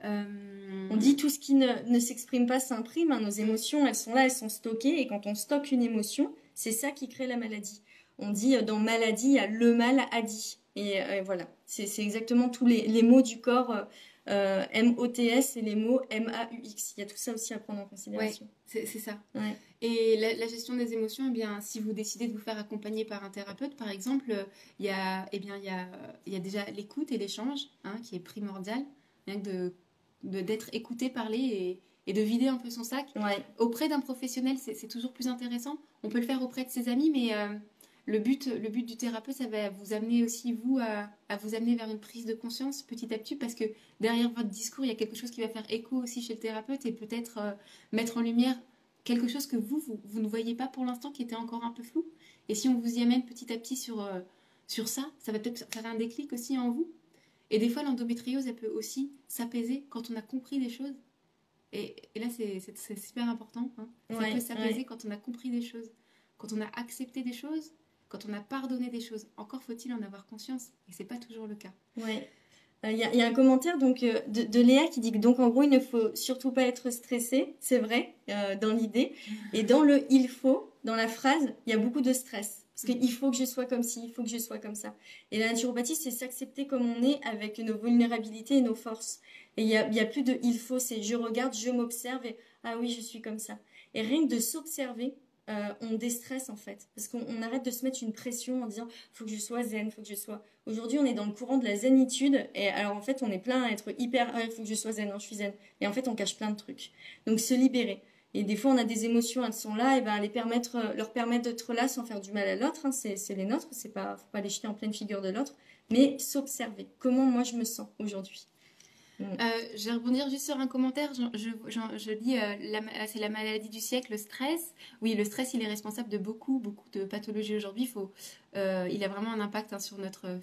On dit tout ce qui ne s'exprime pas s'imprime. Hein. Nos émotions, elles sont là, elles sont stockées. Et quand on stocke une émotion, c'est ça qui crée la maladie. On dit dans maladie, il y a le mal a dit. Et voilà, c'est exactement tous les mots du corps, MOTS et les mots MAUX. Il y a tout ça aussi à prendre en considération. Ouais, c'est ça. Ouais. Et la gestion des émotions, eh bien, si vous décidez de vous faire accompagner par un thérapeute, par exemple, il y a déjà l'écoute et l'échange, hein, qui est primordial, rien que d'être écouté, parler et de vider un peu son sac. Ouais. Auprès d'un professionnel, c'est toujours plus intéressant. On peut le faire auprès de ses amis, mais le but du thérapeute, ça va vous amener aussi, vous, à vous amener vers une prise de conscience petit à petit, parce que derrière votre discours, il y a quelque chose qui va faire écho aussi chez le thérapeute et peut-être mettre en lumière quelque chose que vous ne voyez pas pour l'instant, qui était encore un peu flou. Et si on vous y amène petit à petit sur ça, ça va peut-être faire un déclic aussi en vous. Et des fois, l'endométriose, elle peut aussi s'apaiser quand on a compris des choses. Et là, c'est super important. Hein. Ça peut s'apaiser quand on a compris des choses, quand on a accepté des choses, quand on a pardonné des choses. Encore faut-il en avoir conscience. Et c'est pas toujours le cas. Ouais. Il y a un commentaire donc de Léa qui dit que donc en gros il ne faut surtout pas être stressé, c'est vrai dans l'idée, et dans le il faut, dans la phrase, il y a beaucoup de stress parce qu'il faut que je sois comme ci, il faut que je sois comme ça. Et la naturopathie, c'est s'accepter comme on est avec nos vulnérabilités et nos forces. Et il y a plus de il faut, c'est je regarde, je m'observe et ah oui je suis comme ça. Et rien que de s'observer, on déstresse en fait, parce qu'on arrête de se mettre une pression en disant faut que je sois zen, faut que je sois. Aujourd'hui, on est dans le courant de la zénitude, et alors en fait, on est plein à être hyper faut que je sois zen, non, je suis zen. Et en fait, on cache plein de trucs. Donc, se libérer. Et des fois, on a des émotions, elles sont là, et ben leur permettre d'être là sans faire du mal à l'autre. Hein, c'est les nôtres, faut pas les jeter en pleine figure de l'autre, mais s'observer. Comment moi je me sens aujourd'hui. Je vais rebondir juste sur un commentaire. Je lis, c'est la maladie du siècle, le stress. Oui, le stress, il est responsable de beaucoup de pathologies aujourd'hui. Il a vraiment un impact sur notre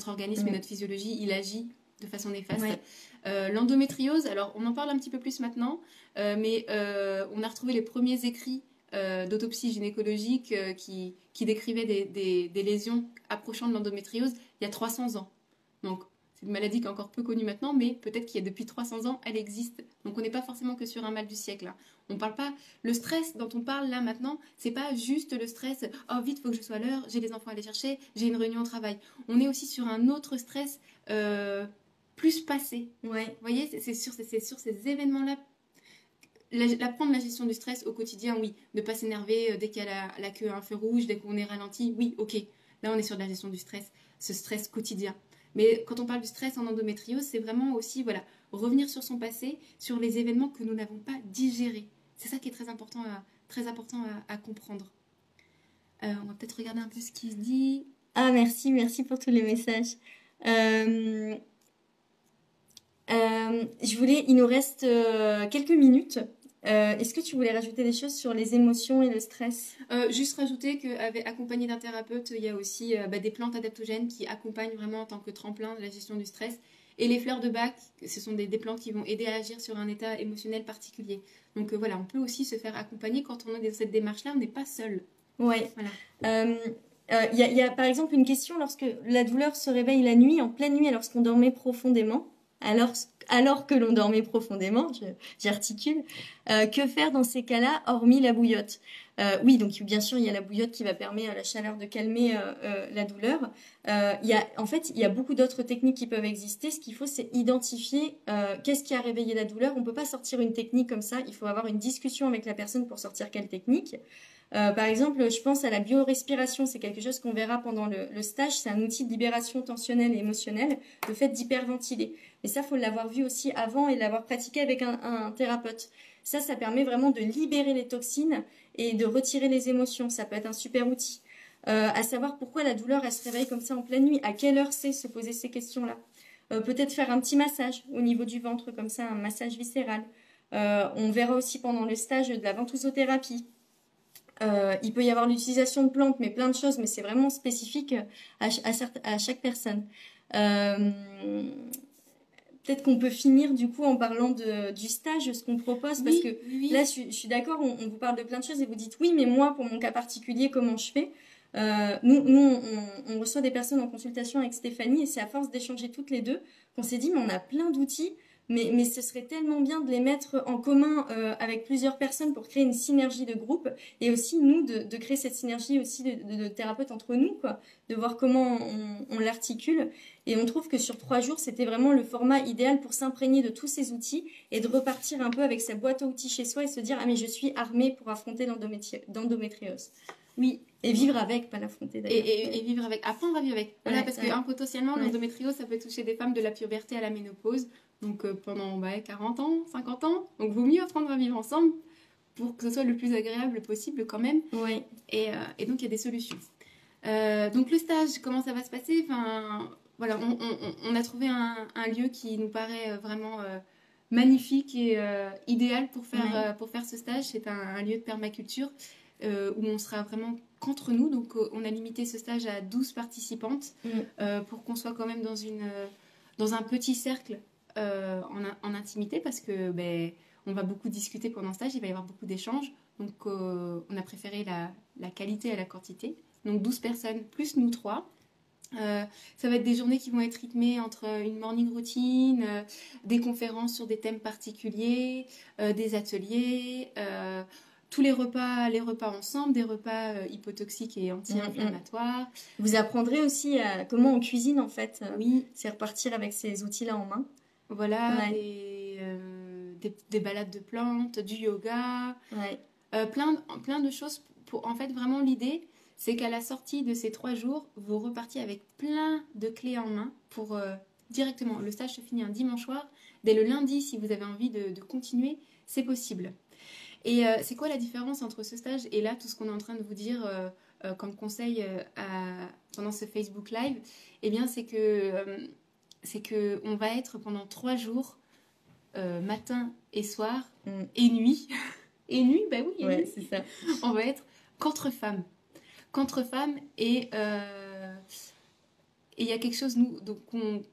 organisme et notre physiologie. Il agit de façon néfaste. L'endométriose, alors on en parle un petit peu plus maintenant, mais on a retrouvé les premiers écrits d'autopsie gynécologique qui décrivaient des lésions approchant de l'endométriose il y a 300 ans. Donc, c'est une maladie qui est encore peu connue maintenant, mais peut-être qu'il y a depuis 300 ans, elle existe. Donc on n'est pas forcément que sur un mal du siècle. Hein. On parle pas. Le stress dont on parle là maintenant, c'est pas juste le stress. Oh vite, faut que je sois à l'heure. J'ai les enfants à aller chercher. J'ai une réunion au travail. On est aussi sur un autre stress plus passé. Ouais. Vous voyez, c'est sur ces événements-là. Prendre la gestion du stress au quotidien, oui. Ne pas s'énerver dès qu'il y a la queue à un feu rouge, dès qu'on est ralenti, oui, ok. Là, on est sur de la gestion du stress, ce stress quotidien. Mais quand on parle du stress en endométriose, c'est vraiment aussi, voilà, revenir sur son passé, sur les événements que nous n'avons pas digérés. C'est ça qui est très important à comprendre. On va peut-être regarder un peu ce qui se dit. Ah, merci pour tous les messages. Il nous reste quelques minutes. Est-ce que tu voulais rajouter des choses sur les émotions et le stress? Juste rajouter qu'accompagné d'un thérapeute, il y a aussi des plantes adaptogènes qui accompagnent vraiment en tant que tremplin de la gestion du stress. Et les fleurs de bac, ce sont des plantes qui vont aider à agir sur un état émotionnel particulier. Donc voilà, on peut aussi se faire accompagner quand on est dans cette démarche-là, on n'est pas seul. Ouais. Voilà. Il y a par exemple une question lorsque la douleur se réveille la nuit, en pleine nuit, lorsqu'on dormait profondément. Alors que l'on dormait profondément, j'articule, que faire dans ces cas-là, hormis la bouillotte? Oui, donc bien sûr, il y a la bouillotte qui va permettre à la chaleur de calmer la douleur. Il y a beaucoup d'autres techniques qui peuvent exister. Ce qu'il faut, c'est identifier qu'est-ce qui a réveillé la douleur. On ne peut pas sortir une technique comme ça. Il faut avoir une discussion avec la personne pour sortir quelle technique. Par exemple, je pense à la biorespiration, c'est quelque chose qu'on verra pendant le stage, c'est un outil de libération tensionnelle et émotionnelle, le fait d'hyperventiler. Mais ça, faut l'avoir vu aussi avant et l'avoir pratiqué avec un thérapeute. Ça permet vraiment de libérer les toxines et de retirer les émotions. Ça peut être un super outil. À savoir pourquoi la douleur, elle se réveille comme ça en pleine nuit, à quelle heure c'est se poser ces questions-là. Peut-être faire un petit massage au niveau du ventre, comme ça, un massage viscéral. On verra aussi pendant le stage de la ventousothérapie. Il peut y avoir l'utilisation de plantes, mais plein de choses, mais c'est vraiment spécifique à chaque personne. Peut-être qu'on peut finir du coup en parlant du stage, ce qu'on propose, parce que là, je suis d'accord, on vous parle de plein de choses et vous dites oui, mais moi, pour mon cas particulier, comment je fais? On reçoit des personnes en consultation avec Stéphanie et c'est à force d'échanger toutes les deux qu'on s'est dit, mais on a plein d'outils. Mais ce serait tellement bien de les mettre en commun avec plusieurs personnes pour créer une synergie de groupe et aussi nous de créer cette synergie aussi de thérapeutes entre nous, quoi, de voir comment on l'articule. Et on trouve que sur 3 jours, c'était vraiment le format idéal pour s'imprégner de tous ces outils et de repartir un peu avec sa boîte à outils chez soi et se dire ah mais je suis armée pour affronter l'endométriose. Oui, et vivre avec, pas l'affronter d'ailleurs. Et vivre avec, apprendre à vivre avec. Voilà, parce que potentiellement, l'endométriose, ça peut toucher des femmes de la puberté à la ménopause, donc pendant 40 ans, 50 ans. Donc, vaut mieux apprendre à vivre ensemble pour que ce soit le plus agréable possible quand même. Oui. Et donc, il y a des solutions. Donc, le stage, comment ça va se passer? Enfin, voilà, on a trouvé un lieu qui nous paraît vraiment magnifique et idéal pour faire ce stage. C'est un lieu de permaculture. Où on sera vraiment qu'entre nous. Donc, on a limité ce stage à 12 participantes pour qu'on soit quand même dans un petit cercle en intimité parce que on va beaucoup discuter pendant le stage, il va y avoir beaucoup d'échanges. Donc, on a préféré la qualité à la quantité. Donc, 12 personnes plus nous 3. Ça va être des journées qui vont être rythmées entre une morning routine, des conférences sur des thèmes particuliers, des ateliers... tous les repas ensemble, des repas hypotoxiques et anti-inflammatoires. Vous apprendrez aussi comment on cuisine en fait. Oui. C'est repartir avec ces outils-là en main. Voilà, des balades de plantes, du yoga, plein de choses. En fait, vraiment l'idée, c'est qu'à la sortie de ces 3 jours, vous repartiez avec plein de clés en main pour directement. Le stage se finit un dimanche soir. Dès le lundi, si vous avez envie de continuer, c'est possible. Et c'est quoi la différence entre ce stage et là, tout ce qu'on est en train de vous dire comme conseil pendant ce Facebook Live? Eh bien, c'est que on va être pendant 3 jours, matin et soir, et nuit. Et nuit, bah oui, ouais, c'est ça. On va être qu'entre femmes. Qu'entre femmes et il y a quelque chose, nous, donc, qu'on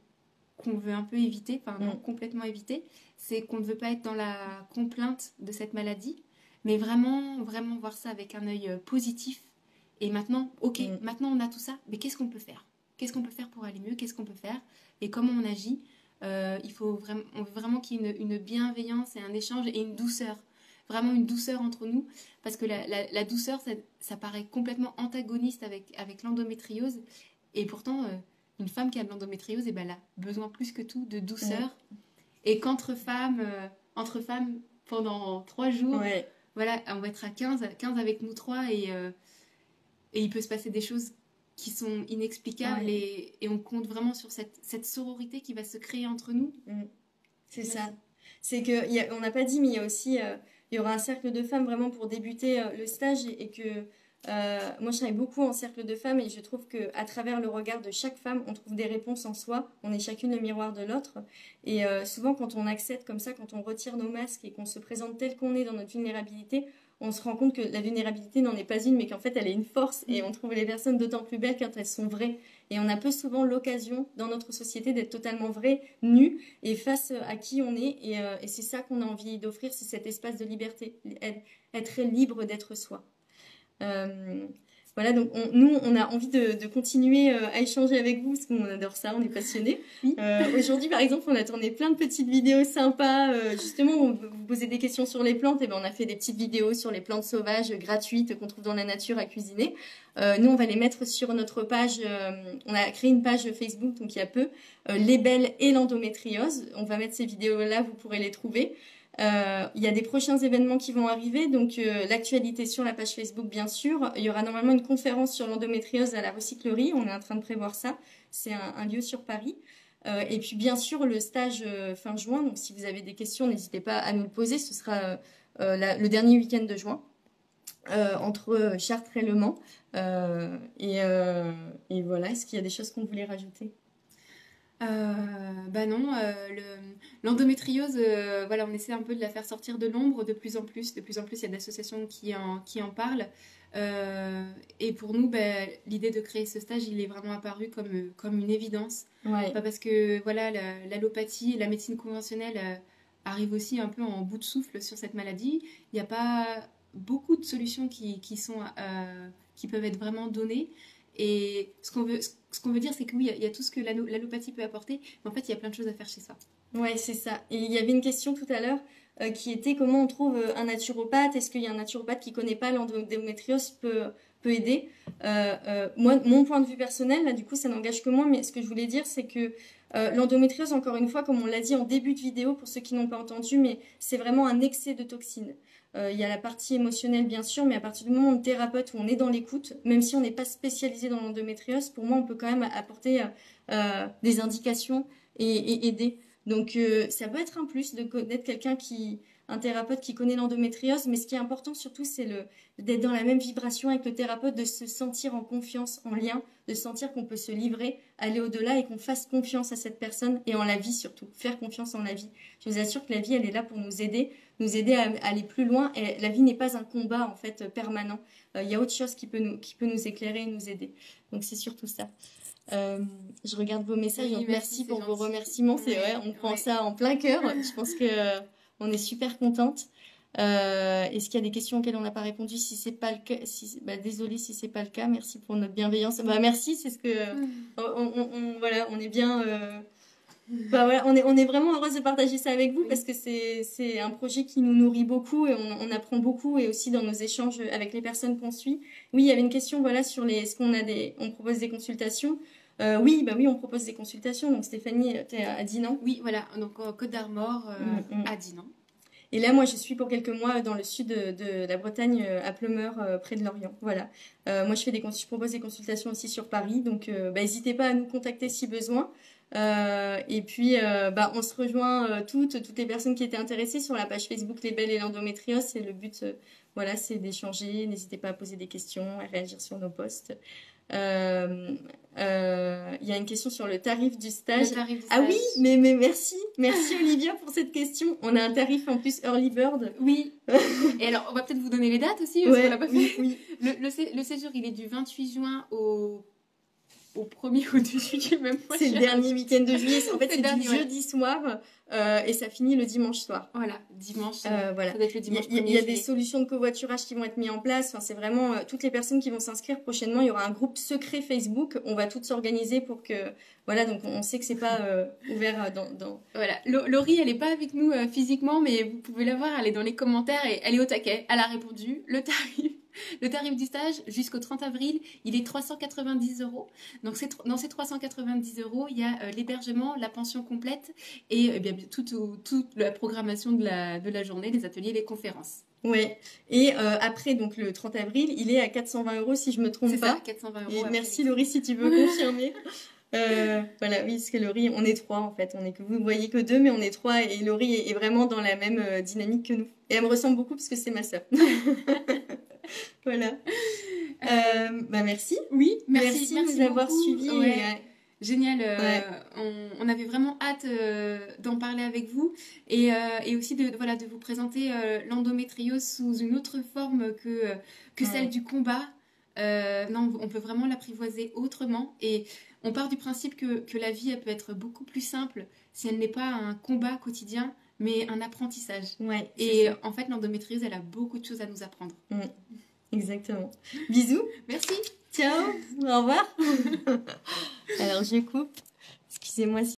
veut un peu éviter, enfin non complètement éviter, c'est qu'on ne veut pas être dans la complainte de cette maladie, mais vraiment, vraiment voir ça avec un œil positif. Et maintenant, maintenant on a tout ça, mais qu'est-ce qu'on peut faire? qu'est-ce qu'on peut faire pour aller mieux, qu'est-ce qu'on peut faire et comment on agit. On veut vraiment qu'il y ait une bienveillance et un échange et une douceur. Vraiment une douceur entre nous. Parce que la douceur, ça paraît complètement antagoniste avec l'endométriose. Et pourtant, une femme qui a de l'endométriose, elle a besoin plus que tout de douceur. Et qu'entre femmes, pendant 3 jours, voilà, on va être à 15 avec nous 3 et il peut se passer des choses qui sont inexplicables et on compte vraiment sur cette sororité qui va se créer entre nous. C'est ça. C'est qu'on n'a pas dit, mais il y a aussi, il y aura un cercle de femmes vraiment pour débuter le stage et que moi je travaille beaucoup en cercle de femmes et je trouve qu'à travers le regard de chaque femme, on trouve des réponses en soi, on est chacune le miroir de l'autre et souvent quand on accepte comme ça, quand on retire nos masques et qu'on se présente tel qu'on est dans notre vulnérabilité, on se rend compte que la vulnérabilité n'en est pas une, mais qu'en fait elle est une force et on trouve les personnes d'autant plus belles quand elles sont vraies. Et on a peu souvent l'occasion dans notre société d'être totalement vraies, nues et face à qui on est. Et c'est ça qu'on a envie d'offrir, c'est cet espace de liberté, être libre d'être soi. Voilà, donc nous, on a envie de continuer à échanger avec vous parce qu'on adore ça, on est passionnés. Aujourd'hui, par exemple, on a tourné plein de petites vidéos sympas. Justement, on vous posait des questions sur les plantes. Et ben, on a fait des petites vidéos sur les plantes sauvages gratuites qu'on trouve dans la nature à cuisiner. Nous, on va les mettre sur notre page. On a créé une page Facebook, donc il y a peu, les belles et l'endométriose. On va mettre ces vidéos-là, vous pourrez les trouver. Il y a des prochains événements qui vont arriver, donc l'actualité sur la page Facebook bien sûr. Il y aura normalement une conférence sur l'endométriose à la recyclerie, on est en train de prévoir ça, c'est un lieu sur Paris. Et puis bien sûr le stage fin juin, donc si vous avez des questions n'hésitez pas à nous le poser, ce sera le dernier week-end de juin entre Chartres et Le Mans. Et voilà, est-ce qu'il y a des choses qu'on voulait rajouter ? Non, l'endométriose, voilà, on essaie un peu de la faire sortir de l'ombre de plus en plus. De plus en plus, il y a d'associations qui en parlent. Et pour nous, l'idée de créer ce stage, il est vraiment apparu comme une évidence. Pas parce que voilà, l'allopathie et la médecine conventionnelle arrivent aussi un peu en bout de souffle sur cette maladie. Il n'y a pas beaucoup de solutions qui peuvent être vraiment données. Et ce qu'on veut dire, c'est que oui, il y a tout ce que l'allopathie peut apporter, mais en fait, il y a plein de choses à faire chez soi. Ouais, c'est ça. Et il y avait une question tout à l'heure qui était comment on trouve un naturopathe. Est-ce qu'il y a un naturopathe qui connaît pas l'endométriose peut aider. Moi, mon point de vue personnel, là, du coup, ça n'engage que moi, mais ce que je voulais dire, c'est que l'endométriose, encore une fois, comme on l'a dit en début de vidéo, pour ceux qui n'ont pas entendu, mais c'est vraiment un excès de toxines. Il y a la partie émotionnelle, bien sûr, mais à partir du moment où on est thérapeute, où on est dans l'écoute, même si on n'est pas spécialisé dans l'endométriose, pour moi, on peut quand même apporter des indications et aider. Donc, ça peut être un plus d'être quelqu'un un thérapeute qui connaît l'endométriose, mais ce qui est important surtout, c'est d'être dans la même vibration avec le thérapeute, de se sentir en confiance, en lien, de sentir qu'on peut se livrer, aller au-delà et qu'on fasse confiance à cette personne et en la vie surtout, faire confiance en la vie. Je vous assure que la vie, elle est là pour nous aider à aller plus loin. Et la vie n'est pas un combat en fait permanent. Il y a autre chose qui peut nous éclairer et nous aider. Donc c'est surtout ça. Je regarde vos messages. Oui, donc merci pour vos remerciements. C'est vrai, on prend ça en plein cœur. Je pense que on est super contente. Est-ce qu'il y a des questions auxquelles on n'a pas répondu? Si c'est pas le cas, désolée si c'est pas le cas. Merci pour notre bienveillance. Merci, c'est ce que voilà, on est bien. Voilà, on est vraiment heureuse de partager ça avec vous parce que c'est un projet qui nous nourrit beaucoup et on apprend beaucoup et aussi dans nos échanges avec les personnes qu'on suit. Oui, il y avait une question voilà sur est-ce qu'on on propose des consultations. Oui, on propose des consultations. Donc Stéphanie, tu es à Dinan. Oui, voilà, donc Côte d'Armor à Dinan. Et là, moi, je suis pour quelques mois dans le sud de la Bretagne, à Pleumeur, près de Lorient. Voilà. Moi, je propose des consultations aussi sur Paris. Donc, n'hésitez pas à nous contacter si besoin. Et puis, on se rejoint toutes les personnes qui étaient intéressées sur la page Facebook Les Belles et l'endométriose. Et le but, voilà, c'est d'échanger. N'hésitez pas à poser des questions, à réagir sur nos posts. Il y a une question sur le tarif du stage. Ah oui, mais merci Olivia pour cette question. On a un tarif en plus early bird. Oui. Et alors, on va peut-être vous donner les dates aussi. Parce qu'on l'a pas fait. Oui. Le séjour, il est du 28 juin au au 1er ou 2 juillet, même pas. C'est le dernier week-end de juillet. En fait, C'est c'est dernier, du ouais. jeudi soir et ça finit le dimanche soir. Voilà, dimanche. Voilà. Ça doit être le dimanche Il 1er y a juillet. des solutions de covoiturage qui vont être mises en place. Enfin, c'est vraiment toutes les personnes qui vont s'inscrire prochainement. Il y aura un groupe secret Facebook. On va toutes s'organiser pour que voilà. Donc on sait que c'est pas ouvert dans. Voilà, Laurie, elle est pas avec nous physiquement, mais vous pouvez la voir, elle est dans les commentaires et elle est au taquet. Elle a répondu. Le tarif du stage jusqu'au 30 avril, il est 390 €. Donc dans ces 390 €, il y a l'hébergement, la pension complète et bien toute la programmation de la journée, les ateliers, les conférences. Ouais. Et après donc le 30 avril, il est à 420 € si je me trompe C'est pas. ça, 420 € Et après. merci Laurie si tu veux confirmer. Voilà, oui, parce que Laurie, on est 3 en fait. Vous voyez que 2, mais on est 3 et Laurie est vraiment dans la même dynamique que nous. Et elle me ressemble beaucoup parce que c'est ma sœur. Voilà. Merci. Oui, merci de nous avoir beaucoup. suivis. Ouais. Et, Génial, Ouais. on avait vraiment hâte d'en parler avec vous et aussi de vous présenter l'endométriose sous une autre forme que celle du combat. Non, on peut vraiment l'apprivoiser autrement et on part du principe que la vie elle peut être beaucoup plus simple si elle n'est pas un combat quotidien mais un apprentissage. Ouais, Et ça. en fait, l'endométriose, elle a beaucoup de choses à nous apprendre. Exactement. Bisous. Merci. Ciao. Au revoir. Alors je coupe. Excusez-moi si